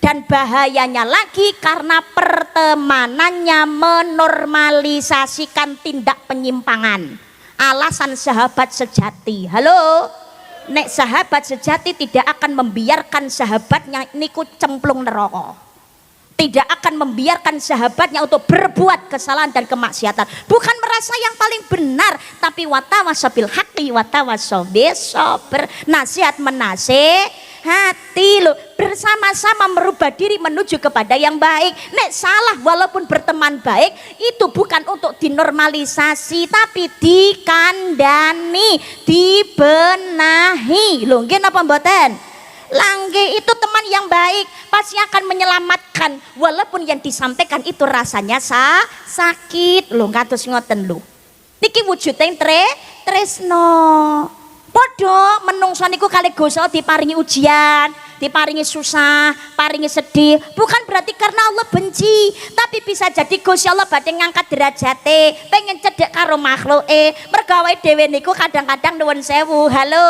dan bahayanya lagi karena pertemanannya menormalisasikan tindak penyimpangan. alasan sahabat sejati. Halo, nek sahabat sejati tidak akan membiarkan sahabatnya niku cemplung neraka, tidak akan membiarkan sahabatnya untuk berbuat kesalahan dan kemaksiatan, bukan merasa yang paling benar, tapi watawasabil haqqi watawasobis sabr, nasihat menasehati lo, bersama-sama merubah diri menuju kepada yang baik. Nek salah walaupun berteman baik itu bukan untuk dinormalisasi, tapi dikandani, dibenahi. Lho nggih napa mboten? Langge itu teman yang baik pasti akan menyelamatkan walaupun yang disampaikan itu rasanya sakit. Lho kados ngoten lho. Niki wujuding tresno. Padha menungso niku kalih Gusti Allah diparingi ujian, diparingi susah, paringi sedih, bukan berarti karena Allah benci, tapi bisa jadi Gusti Allah badhe ngangkat derajate, pengen cedhek karo makhluke. Mergawe dhewe niku kadang-kadang nuwun sewu. Halo.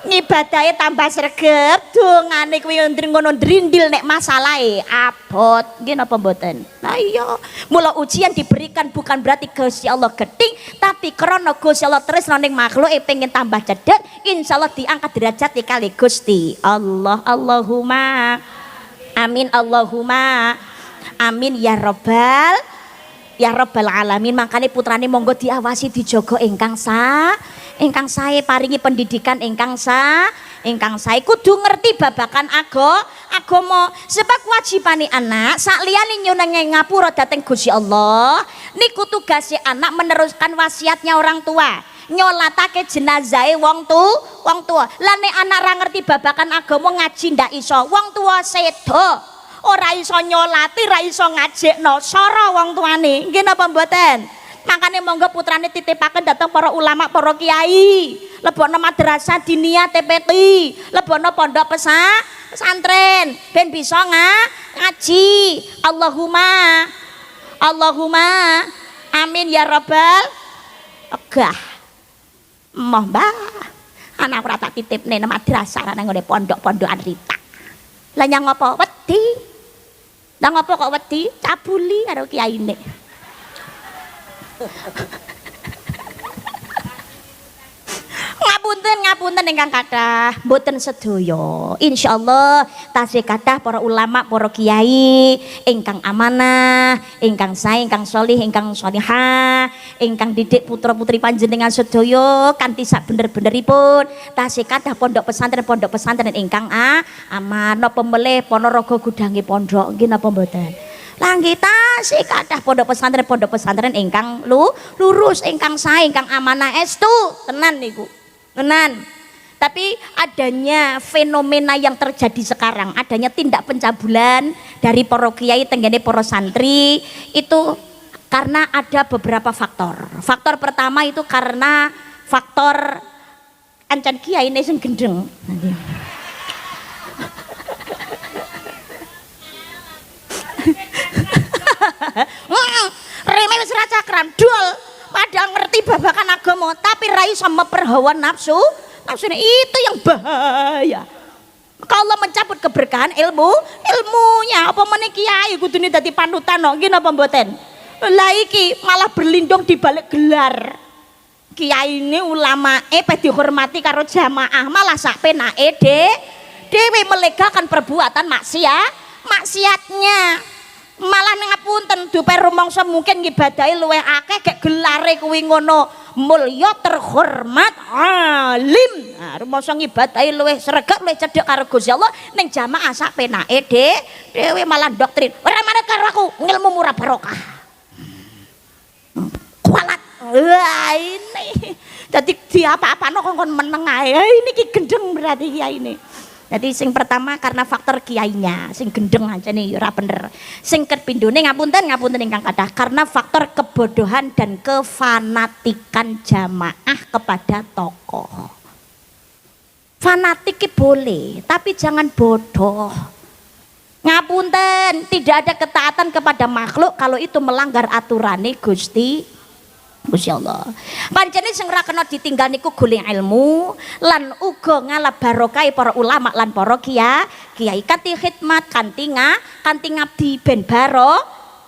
Ngibadahe tambah sregep, dongane kuwi ngono drindil nek masalahe abot. Nggih napa mboten? Lah iya, mula ujian diberikan bukan berarti Gusti Allah geding, tapi krana Gusti Allah tresno ning makhluke pengen tambah cedhek, insyaallah diangkat derajate kali Gusti Allah. Allahumma amin, Allahumma amin ya rabbal alamin. Makane putrane monggo diawasi, dijogo ingkang sae, paringi pendidikan ingkang sae, kudu ngerti babakan agama. Sebab kewajibane anak sak liyane nyunenge ngapura dhateng Gusti Allah niku tugase anak meneruskan wasiatnya orang tua, nyolatake jenazahe wong tua. Lah nek anak ra ngerti babakan agama ngaji ndak iso, wong tua sedo ora iso nyolati, ra iso ngajekno sara wong tuane. Nggih napa mboten? Makanya monggo putrane titipaken datang para ulama, para kiai, lebono madrasah diniyah TPT, lebono pondok pesantren ben bisa ngaji. Allahumma amin ya rabbal. Egah moh mbah anak ora tak titipne nang madrasah nang ngene pondok-pondokan Rita. Lah nyang apa wedi? Nang apa kok wedi? Cabuli karo kiyaine. Ngapunten ingkang kathah, mboten sedaya. Insyaallah tasih kathah para ulama, para kiai ingkang amanah, ingkang sae, ingkang sholih, ingkang sholihah, ingkang didik putra-putri panjenengan sedaya kanthi sak bener-beneripun. Tasih kathah pondok pesantren ingkang aman, napa melih Ponorogo gudange pondok. Nggih napa mboten? Langgi tasih kathah pondok pesantren ingkang lurus, ingkang sae, ingkang amanah estu tenan niku. Tenan. Tapi adanya fenomena yang terjadi sekarang, adanya tindak pencabulan dari para kiai tenggene para santri itu karena ada beberapa faktor. Faktor pertama itu karena faktor ancan kiai ini sing gendeng. Reme wis ra cakram dol, padahal ngerti babakan agama tapi ra iso memperhawa nafsune itu yang bahaya. Kalau mencabut keberkahan ilmunya, apa meneh kiai kudune dadi panutan kok nggih napa mboten? Lah iki malah berlindung di balik gelar. Kiai ini ulamae pe dihormati karo jamaah, malah sak penake dhewe melegakan perbuatan maksiatnya. Malah ngapunten dupe rumangsa mungkin ngibadahi luwih akeh gek gelare kuwi ngono mulya terhormat alim. Nah, rumangsa ngibadahi luwih sregep luwih cedhek karo Gusti Allah ning jamaah sak penake dhewe malah doktrin. Ora manut karo aku, ngilmu ora barokah. Kualat. Wah ini. Dadi diapa-apano kok meneng ae. Ini ki gendeng berarti kiai ini. Jadi sing pertama karena faktor kiainya, sing gendeng aja nih ora bener. Sing kepindhone ngapunten ingkang kathah karena faktor kebodohan dan kefanatikan jamaah kepada tokoh. Fanatik boleh, tapi jangan bodoh. Ngapunten, tidak ada ketaatan kepada makhluk kalau itu melanggar aturane Gusti Allah. Pancene sing ora kena ditinggal niku golek ilmu lan uga ngalap barokah para ulama lan para kiai kanthi khidmat kanthi ngabdi ben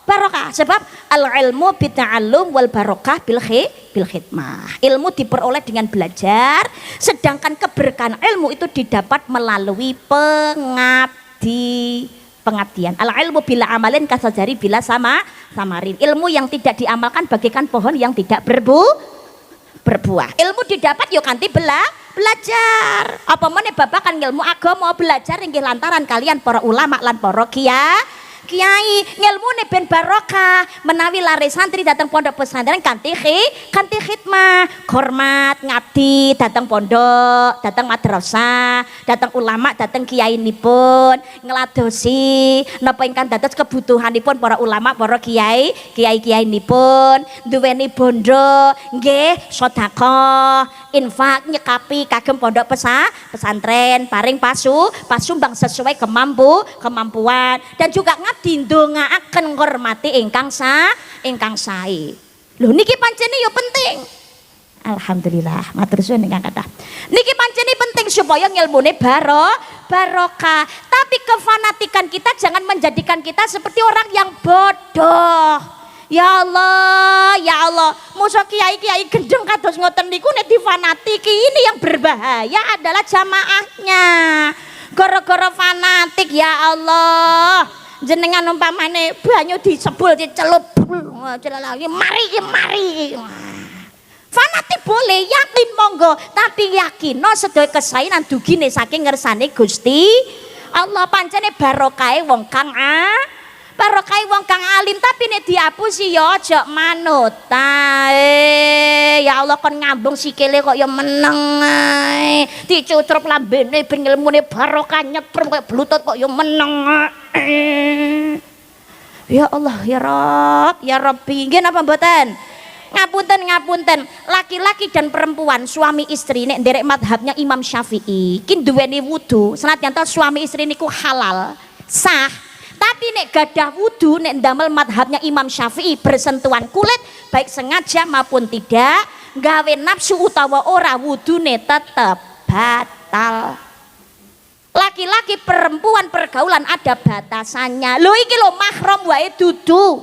barokah. Sebab al ilmu bita'allum wal barokah bil khidmah. Ilmu diperoleh dengan belajar, sedangkan keberkahan ilmu itu didapat melalui pengabdian. Al ilmu bila amalin kasajari bila samarin. Ilmu yang tidak diamalkan bagaikan pohon yang tidak berbuah. Ilmu didapat yo kanthi belajar. Apa meneh babakan ilmu agama belajar inggih lantaran kalian para ulama lan para kiai ngilmune ben barokah menawi lare santri datang pondok pesantren kanthi khidmah, hormat ngabdi datang pondok, datang madrasah, datang ulama, datang kiai nipun ngladosi napa ingkang dados kebutuhanipun para ulama, para kiai nipun duweni bondo nggih sedekah, infak nyekapi kagem pondok pesantren paring pasumbang sesuai kemampuan dan juga ngabdi ndongaaken ngurmati ingkang sae. Lho niki pancene ya penting. Alhamdulillah, matur suwun ingkang kathah. Niki pancene penting supaya ngilmune barokah. Tapi kefanatikan kita jangan menjadikan kita seperti orang yang bodoh. Ya Allah, musuh kiai-kiai gendeng kados ngoten niku nek difanatiki ini yang berbahaya adalah jamaahnya. Gara-gara fanatik ya Allah. Jenengan umpamane banyu disebul dicelup mari. Fanatik boleh yakin monggo, tapi yakin sedaya kesainan dugine saking ngersane Gusti Allah. Pancene barokahe wong kang alim, tapi nek diapusi ya aja manut tae. Ya Allah kon ngambung sikile kok ya meneng ae. Dicucrup lambene ben ilmune barokah nyeprum kaya blutut kok ya meneng. Ya Allah ya Rabb, ya Rabbi. Nggih napa mboten? Ngapunten, laki-laki dan perempuan suami istri nek nderek madhabnya Imam Syafi'i ki duweni wudu senadyan suami istri niku halal sah. Tapi nek gadah wudu nek ndamel madhabnya Imam Syafi'i bersentuhan kulit baik sengaja maupun tidak gawe nafsu utawa ora wudune tetep batal. Laki-laki perempuan pergaulan ada batasannya. Lho iki lho mahram wae dudu.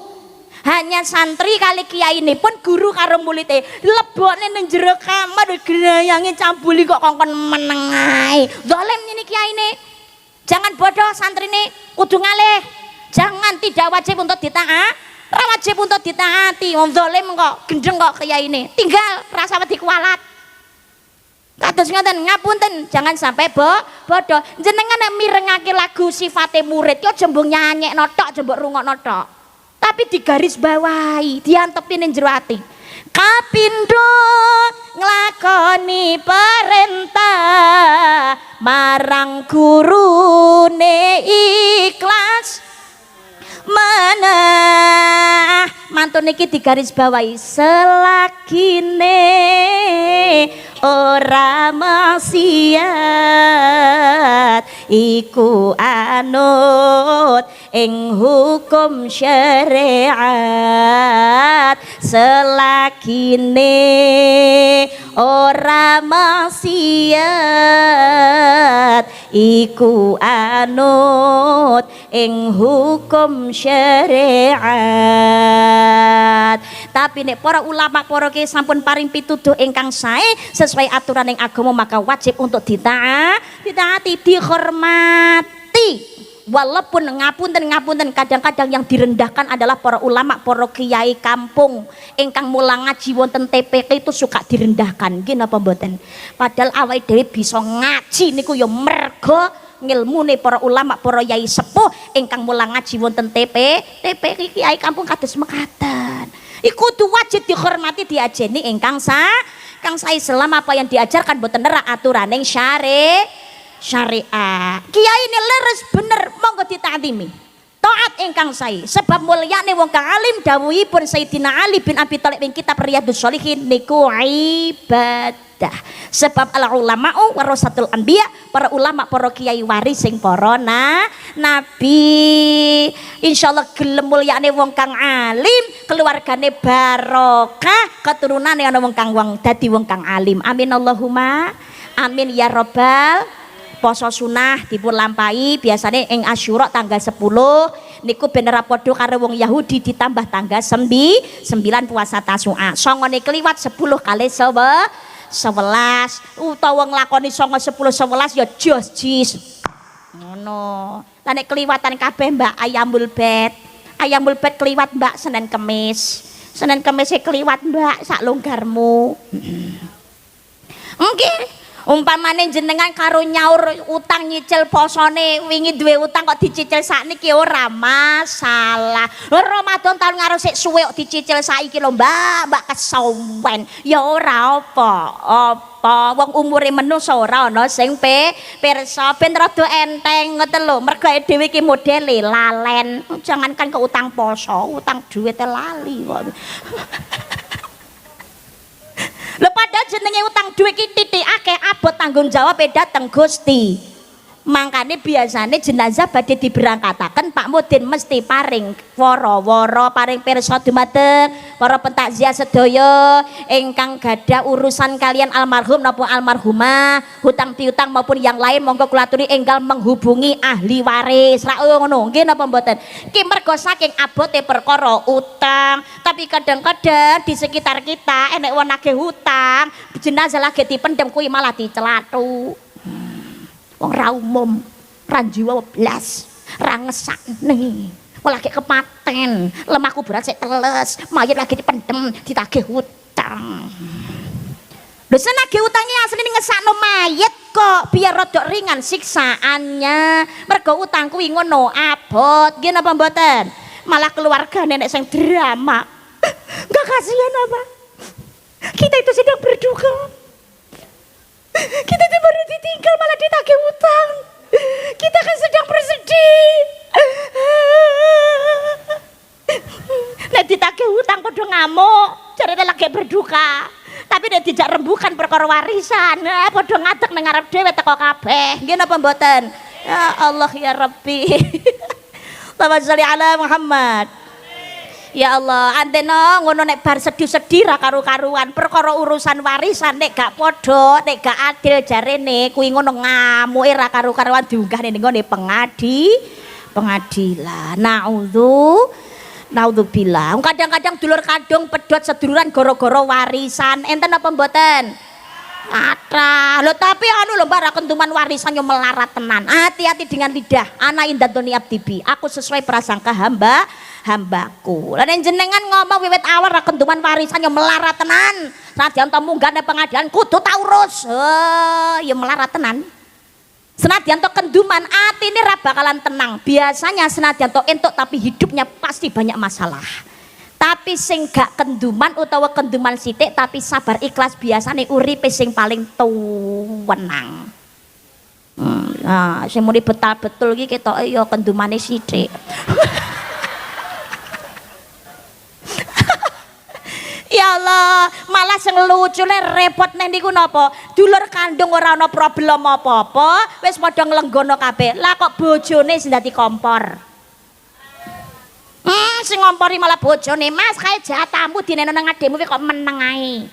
Hanya santri kali kiai ini pun guru karo mulite lebokne nang jero kamar grayange cambuli kok kongkon meneng ae. Zalim ini kiai ini. Jangan bodoh santrine kudu ngalih. Jangan tidak wajib untuk ditaat. Ra wajib untuk ditaati. Wong zalim kok gendeng kok kiai ini. Tinggal rasa wedi kualat. Kados ngoten ngapunten jangan sampai bodoh. Jenengan nek mirengake lagu sifate murid yo jembung nyanyekno tok jembok rungokno tok. Tapi digaris bawahi, diantepi ning jero ati. Kapindo nglakoni perintah marang gurune ikhlas manah mantun niki digaris bawahi selagine ora maksiat iku anut ing hukum syariat selagine ora maksiat iku anut ing hukum syariat. Tapi nek para ulama para kiai sampun paring pituduh ingkang sae sesuai aturan yang agama maka wajib untuk ditaati, dihormati. Walaupun ngapunten kadang-kadang yang direndahkan adalah para ulama, para kiai kampung ingkang mulang ngaji wonten TPK itu suka direndahkan. Nggih napa mboten? Padahal awake dhewe bisa ngaji niku ya mergo ngilmune para ulama, para yai sepuh ingkang mulang ngaji wonten TPK kiai kampung kados mekaten. Iku kudu wajib dihormati, diajeni ingkang kang sae selama apa yang diajarkan mboten nerak aturaning syariat. Kiai ini leres bener monggo ditaatimi. Taat ingkang sae sebab mulyane wong kang alim dawuhipun Sayyidina Ali bin Abi Thalib ing kitab Riyadhus Shalihin niku ibadah. Sebab al ulama'u warasatul anbiya, para ulama para kiai waris sing para nabi. Insyaallah gelem mulyane wong kang alim, keluargane barokah, keturunane ana wong kang dadi wong kang alim. Amin Allahumma amin ya rabbal. Poso sunah dipun lampahi biasanya ing Asyura tanggal 10 niku ben ora padha karo wong Yahudi ditambah tanggal 9 puasa Tasu'a. Songone kliwat 10 kali 11 utawa nglakoni 9 10 11 ya jos jis. Ngono. Lah nek kliwatan kabeh Mbak Ayamul Bet. Ayamul Bet kliwat Mbak Senin Kemis. Senin Kemis kliwat Mbak sak longgarmu. Nggih. Umpamane jenengan karo nyaur utang nyicil posone wingi duwe utang kok dicicil sakniki ora masalah. Ramadan tahun ngarep sik suwe kok dicicil saiki lho Mbak kesawen. Ya ora apa-apa. Wong umure menungso ora ana sing pirsa ben rada enteng ngoten lho. Mergo dhewe iki modele lalen. Jangankan ke utang poso, utang duwite lali kok. Lho padahal jenenge utang duit ki titik akeh abot tanggung jawab dateng Gusti. Mangkane biasane jenazah badhe diberangkataken Pak Mudin mesti paring wara-wara paring pirsa dumateng para pentakziah sedaya ingkang gadah urusan kalian almarhum napa almarhumah, hutang piutang maupun yang lain monggo kula aturi enggal menghubungi ahli waris. Ra ngono nggih napa mboten? Ki mergo saking abote perkara utang, tapi kadang-kadang di sekitar kita enek wong nagih hutang, jenazah lagi dipendem kuwi malah dicelatu. Wong ra umum, ra jiwa blas, ra ngesakne. Wong lagi kepaten, lemahku berat sik teles, mayit lagi dipendem, ditagih hutang. Lho senagih utangnya asline ngesakno mayit kok biar rodok ringan siksaannya. Mergo utang kuwi ngono abot, nggih napa mboten? Malah keluarga nenek sing drama. Enggak kasihan apa? Kita itu sedang berduka. Kita itu baru ditinggal malah ditagih utang. Kita kan sedang bersedih. Nek ditagih utang padha ngamuk, jarene lagi berduka. Tapi nek dijak rembukan perkara warisan, padha ngadeg nang ngarep dhewe teko kabeh. Nggih napa mboten? Ya Allah ya Rabbi. Allahumma sholli ala Muhammad. Ya Allah, antena ngono nek bar sedih-sedih ra karu-karuan perkara urusan warisan nek gak padha, nek gak adil jarene kuwi ngono ngamuke ra karu-karuan diunggah ning nggone pengadilan. Naudzubillah. Kadang-kadang dulur kadung pedhot seduluran gara-gara warisan. Enten apa mboten? Kata, lo tapi anu lho mbak kentuman warisan yang melarat tenan. Hati-hati dengan lidah. Ana indah doni abdibi. Aku sesuai prasangka hambaku. Lan jenengan ngomong wiwit awal kentuman warisan yang melarat tenan. Senadyan to munggah nang pengadilan kudu tak urus. Ya melarat tenan. Senadyan to kenduman atine ra bakalan tenang. Biasanya senadyan to entuk tapi hidupnya pasti banyak masalah. Tapi sing gak kenduman utawa kenduman sithik tapi sabar ikhlas biasane uripe sing paling tuwenang. Nah, sing muni betul iki ketoke ya kendumane sithik. Ya Allah, malah sing lucune repot ning niku napa? Dulur kandung ora ana problem apa-apa, wis padha nglenggono kabeh. Lah kok bojone sing dadi kompor. Sing ngompori malah bojone, Mas kae jatamu dineno nang ademu kok meneng ae.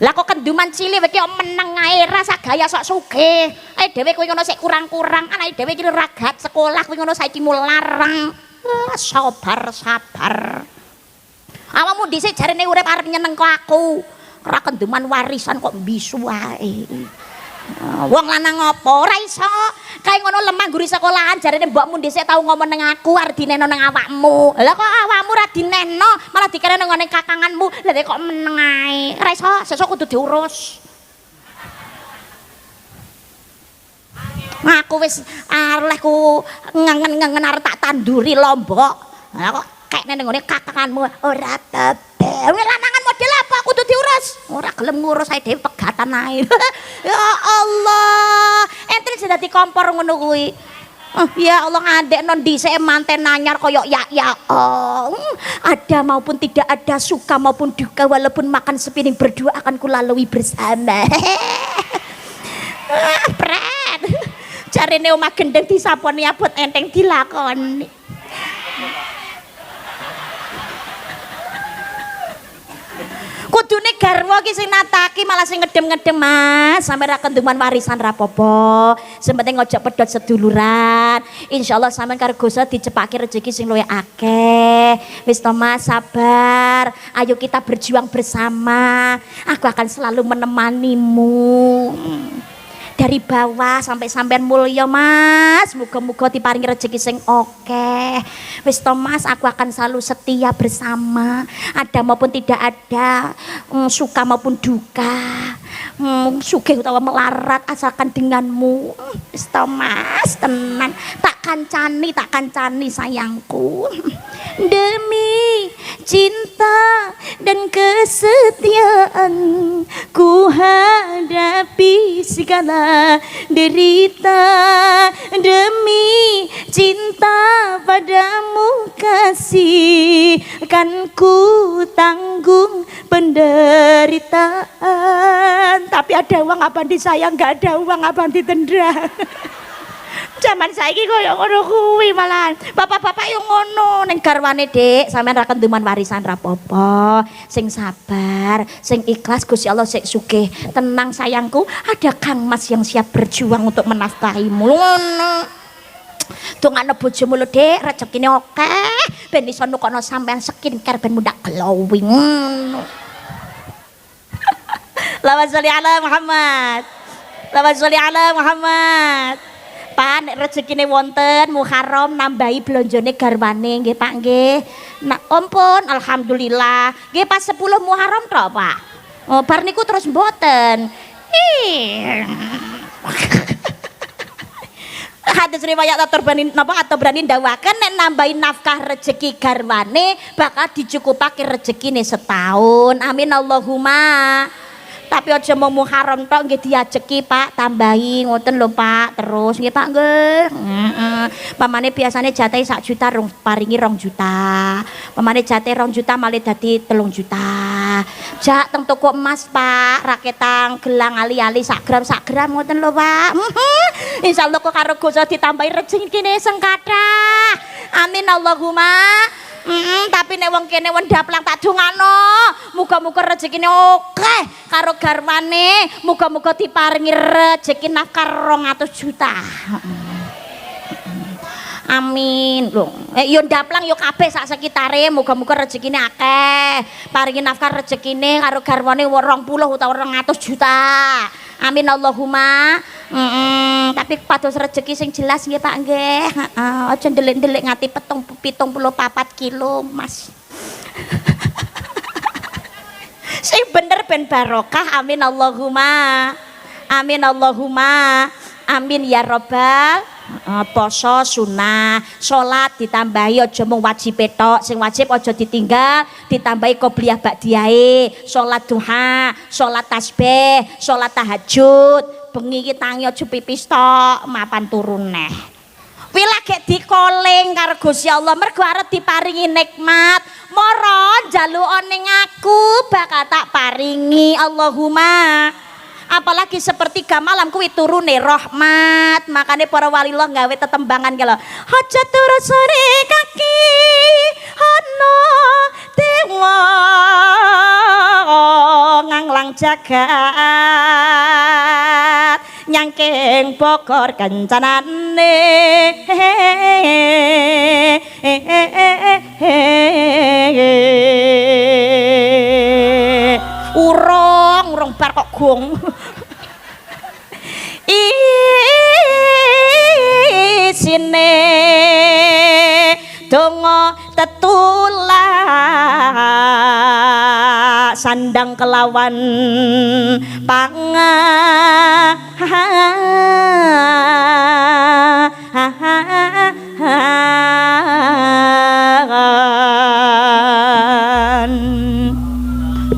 Lah kok kenduman cilik iki kok meneng ae, rasa gaya sok sugih. Ae dhewe kuwi ngono sik kurang-kurang, anake dhewe iki ragat sekolah kuwi ngono saiki mularang. Sabar. Awakmu dhisik jarene urip arep nyeneng kok aku. Ora kenduman warisan kok bisu wae. Wong lanang apa ora iso kae ngono lemah ngguri sekolahan jarene mbokmu dhisik tau ngomong nang aku arep dineno nang awakmu. Lah kok awakmu ora dineno malah dikene nang ngene kakanganmu. Lah kok meneng ae. Ora iso sesuk kudu diurus. Aku wis arehku ngengen arep tak tanduri lombok. Lah kok kayak nang ngene kakanganmu ora tebe. Lanangan model apa kudu diurus. Ora gelem ngurus ae dhewe pegatan ae. Ya Allah, ente sing dadi kompor ngono kuwi. Ya Allah ngandekno dhisik manten anyar koyo ya. Ada maupun tidak ada, suka maupun duka, walaupun makan sepiring berdua akan kulalui bersama. Pret. Jarene omah gendeng disaponi abot enteng dilakoni. Kudune garwa ki sing nataki malah sing ngedem-ngedem Mas. Sampe ra kenduman warisan rapopo. Sementing ojo pedhot seduluran. Insyaallah sampean karo Gusti dicepake rezeki sing luwih akeh. Wis to Mas, sabar. Ayo kita berjuang bersama. Aku akan selalu menemanimu. Dari bawah sampai sampean mulya Mas, muga-muga diparingi rezeki sing oke. Wis to Mas, aku akan selalu setia bersama, ada maupun tidak ada, suka maupun duka, sugih utawa melarat asalkan denganmu. Wis to Mas, tenan, tak kancani sayangku. Demi cinta dan kesetiaan ku hadapi segala derita, demi cinta padamu kasih kan ku tanggung penderitaan. Tapi ada uang apa disayang, gak ada uang apa ditendang. Zaman saiki koyo ngono kuwi malahan. Bapak-bapak yo ngono ning garwane Dik, sampean ra kenduman warisan ra apa-apa. Sing sabar, sing ikhlas Gusti Allah sik sugih. Tenang sayangku, ada Kang Mas yang siap berjuang untuk menafkahimu. Ngono. Dongane bojomu lho Dik, rezekine akeh. Ben iso nukono sampean skincare ben mudak glowing. Ngono. Allahumma sholli ala Muhammad. Allahumma sholli ala Muhammad. Pak nek rezekine wonten Muharram nambahi blonjone garwane nggih Pak nggih. Nah, ampun alhamdulillah. Nggih pas 10 Muharram tok Pak. Oh, bar niku terus mboten. Hadis riwayat atau berani ndawaken nek nambahi nafkah rezeki garwane bakal dicukupake rezekine setahun. Amin Allahumma. Tapi aja mau Muharram tok nggih diajeki Pak, tambahi ngoten lho Pak. Terus nggih Pak nggih. Pamane biasane jatahe 1 juta paringi 2 juta. Pamane jatahe 2 juta malih dadi 3 juta. Jak teng toko emas Pak, raketang gelang ali-ali sak gram ngoten lho Pak. Insyaallah kok karo Gusti ditambahi rezekine sing kathah. Amin Allahumma. Tapi nek wong kene wendaplang tak dongano, muga-muga rezekine oke karo garwane, muga-muga diparingi rezeki nafkah 200 juta. Amin. Lho, yo ndaplang yo kabeh sak sekitare, muga-muga rezekine akeh. Paringi nafkah rezekine karo garwane 20 utawa 200 juta. Amin Allahumma. Tapi pados rezeki sing jelas nggih Pak nggih. Aja ndelik-ndelik ngati 74 kilo Mas. Sing bener ben barokah. Amin Allahumma. Amin Allahumma. Amin ya Rabbal. Poso sunah, salat ditambahi aja mung wajib tok, sing wajib aja ditinggal, ditambahi qobliyah ba'diyahe, salat duha, salat tasbih, salat tahajud, bengi iki tangi aja pipis tok, mapan turun neh. Kuwi lagi dikoling karo Gusti Allah mergo arep diparingi nikmat, mara njaluk ning aku bakal tak paringi Allahumma. Apalagi sepertiga malam kuwi turune rahmat. Makanya para walillah gawe tetembangan kalau aja turu sore kaki ana dewa nganglang jagat nyangking Bogor kencanane urung bar kok gong isine donga tetulak sandang kelawan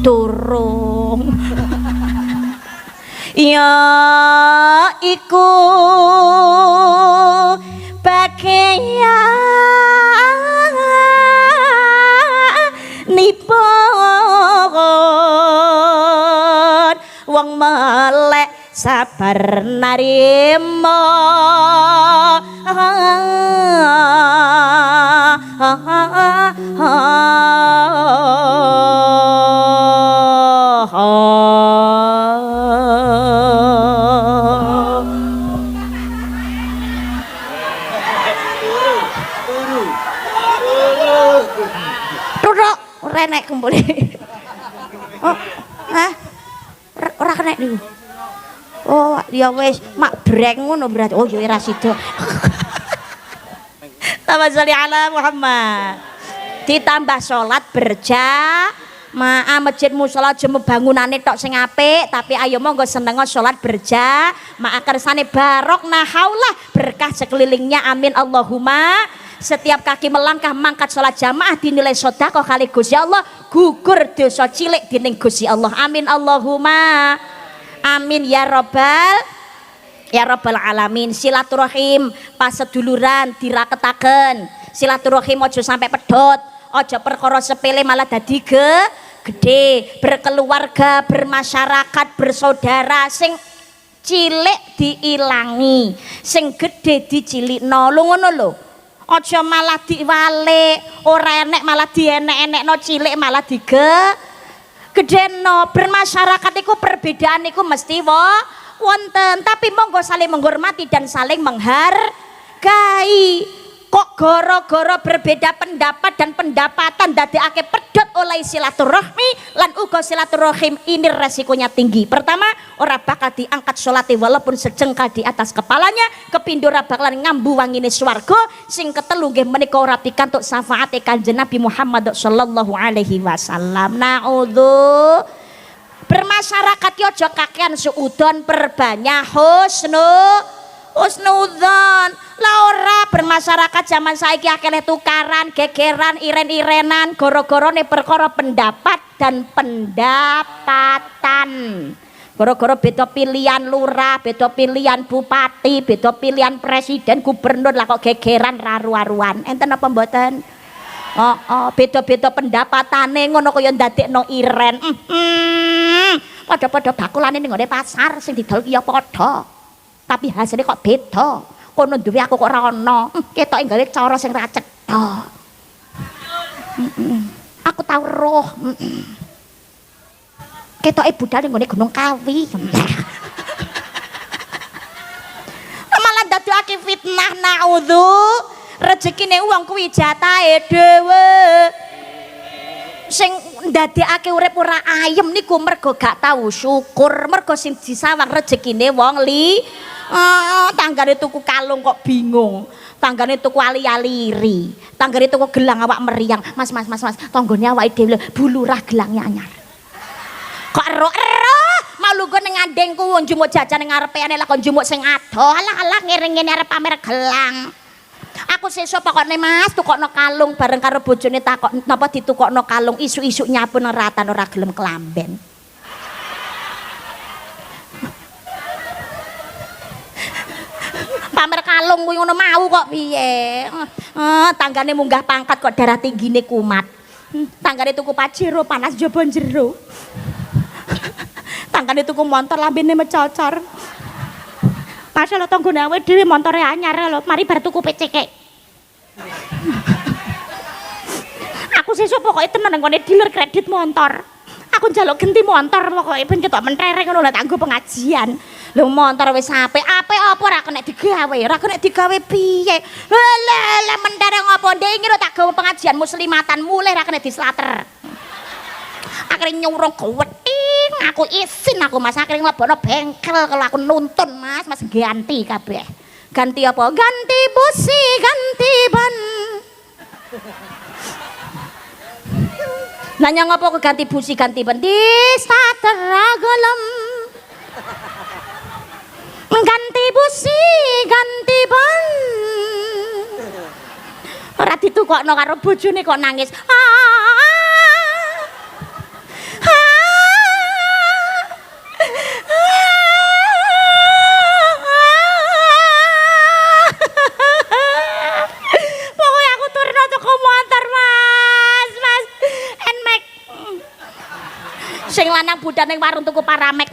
turung ya iku nipun wong melek sabar narima enek kumpul. Oh, ora kena niku. Oh, ya wis, mak breng ngono berarti. Oh, ya ora sida. Tawassul ala Muhammad. Ditambah salat berjamaah masjid musala jemu bangunane tok sing apik, tapi ayo monggo seneng salat berjamaah kersane barokna haula berkah sekelilingnya amin Allahumma. Setiap kaki melangkah mangkat sholat jamaah dinilai sedekah kali Gusti Allah, gugur dosa cilik dening Gusti Allah. Amin Allahumma. Amin ya rabbal alamin. Silaturahim pas seduluran diraketaken. Silaturahim aja sampai pedhot, aja perkara sepele malah dadi gede. Berkeluarga, bermasyarakat, bersaudara sing cilik diilangi, sing gede dicilikno. Lho ngono lho. Aja malah diwalik, ora enek malah dienek-enekno, cilik malah gedeno. Bermasyarakat iku perbedaan iku mesti wonten, tapi monggo saling menghormati dan saling menghargai. Kok goro-goro berbeda pendapat dan pendapatan dadekake pedhot oleh silaturahmi lan uga silaturahim ini resikonya tinggi. Pertama, ora bakal diangkat salate walaupun sejengkal di atas kepalanya. Kepindo ora bakalan ngambu wangine swarga. Sing ketelu nggih menika ora pikantuk syafaate Kanjeng Nabi Muhammad sallallahu alaihi wasallam. Naudzu. Bermasyarakat yo aja kakean suudon, perbanyak husnudzon. Lah ora bermasyarakat zaman saiki akeh tukaran, gegeran, iren-irenan, goro-gorone perkara pendapat dan pendapatan. Goro-goro beda pilihan lurah, beda pilihan bupati, beda pilihan presiden, gubernur, lah kok gegeran raru-aruan. Enten apa mboten? Beda-beda pendapatane ngono kaya ndadekno iren. Padha-padha bakulane ning ngene pasar sing didol ya padha. Tapi hasilnya kok beda. Kono duwe aku kok ora ana. Ketoke gawe cara sing ra cetha. Aku tau roh. Ketoke budal ning ngene Gunung Kawi. Malah dadekake fitnah naudzu. Rezekine wong kuwi jatahe dhewe. Sing ndadekake urip ora ayem niku mergo gak tau syukur, mergo sing disawang rezekine wong tanggane tuku kalung kok bingung, tanggane tuku ali-aliri, tanggane tuku gelang awak meriang. Mas, tanggane awake dhewe bulurah gelangnya anyar. Kok ero malu go ning andengku njumuk jajan ning ngarepe ane lah kok njumuk sing ado. Alah ngiring-ngene arep pamer gelang. Aku sesuk pokokne Mas tukokno kalung bareng karo bojone takok napa ditukokno kalung isu-isu nyapu nang ratan ora gelem kelamben. Pamer kalung kuwi ngono mau kok piye. Tanggane munggah pangkat kok darah tinggine kumat. Tanggane tuku pajero panas jaba jero. Tanggane tuku montor lambene mecocor. Masalah tanggane awake dhewe montore anyar lho, mari bar tuku PCK. Aku sesuk pokoke temen nggone dealer kredit motor. Aku njaluk ganti motor pokoke ben ketok mentereng ngono lho tak nggo pengajian. Lho motor wis apik apa ora kena digawe, ora kena digawe piye. Lha mentereng apa ndek iki lho tak gawe pengajian muslimatan mulih ora kena dislater. Akhire nyurung gweting, aku isin aku Mas akhire mlebono bengkel kalau aku nuntun Mas ganti kabeh. Ganti apa? Ganti busi, ganti ban. Nanya ngapa kok ganti busi, ganti ban? Di starter golem. Ganti busi, ganti ban. Ora ditukokno karo bojone kok nangis. Pokoknya aku turun tuku motor Mas. Nmax. Sing lanang budal ning warung tuku Paramek.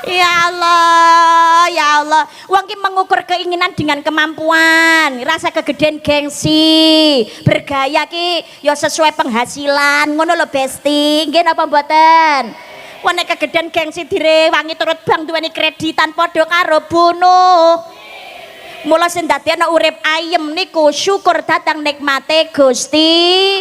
Ya Allah, wong ki mengukur keinginan dengan kemampuan, rasa kegedean gengsi, bergaya ki ya sesuai penghasilan, ngono lho Besti, nggih napa mboten? Wong nek kegedean gengsi direwangi turut bank duweni kreditan padha karo bunuh. Mula sing dadekno urip ayem niku syukur datang nikmate Gusti.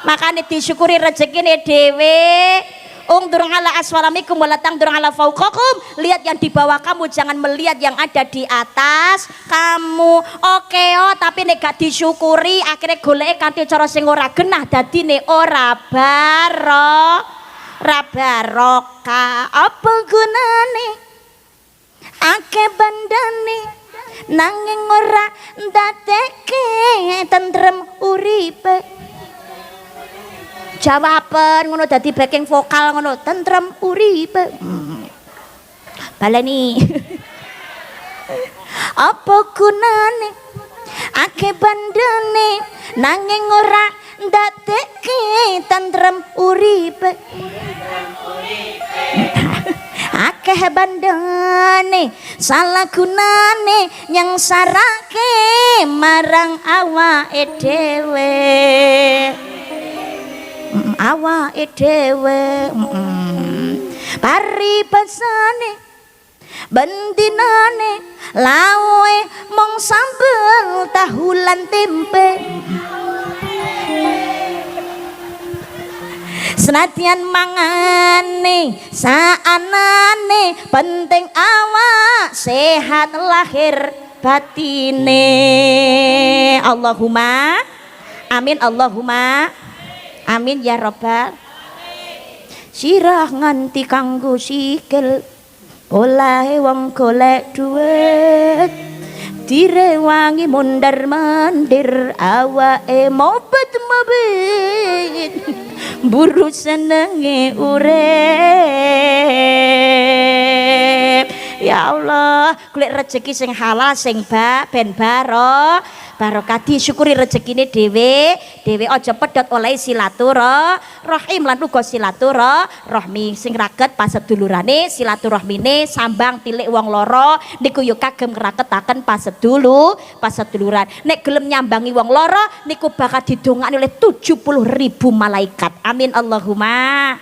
Makane disyukuri rezekine dhewe. Ungdur ala aswalamikum walatang durung ala fauqakum. Lihat yang di bawah kamu, jangan melihat yang ada di atas kamu. Oke oh, tapi nek gak disyukuri akhirnya goleke kanthi cara sing ora genah dadine ora barokah. Apa gunane akeh bandane nanging ora ndadekke tentrem uripe. Jawaban ngono dadi backing vokal ngono tentrem uripe. Baleni. Apa gunane akeh bandane nanging ora ndadekke tentrem uripe. Akeh bandane salah gunane yang sarake marang awake dhewe. Awake dhewe paribasane bendinane lawe mung sambel tahu lan tempe. Senadyan mangane saanane penting awak sehat lahir batine. Allahumma amin, Allahumma amin ya robbal. Sirah nganti kanggo sikil olahe wong golek duit, direwangi mondar mandir awake mobet buru senenge urip. Ya Allah, golek rezeki sing halal sing ben barokah disyukuri rezekine dhewe aja pedhot oleh silaturahim lan uga silaturahmi sing raket pasedulurane silaturahmine sambang tilik wong loro niku yo kagem ngraketaken paseduluran. Nek gelem nyambangi wong loro niku bakal didongakne oleh 70.000 malaikat. Amin Allahumma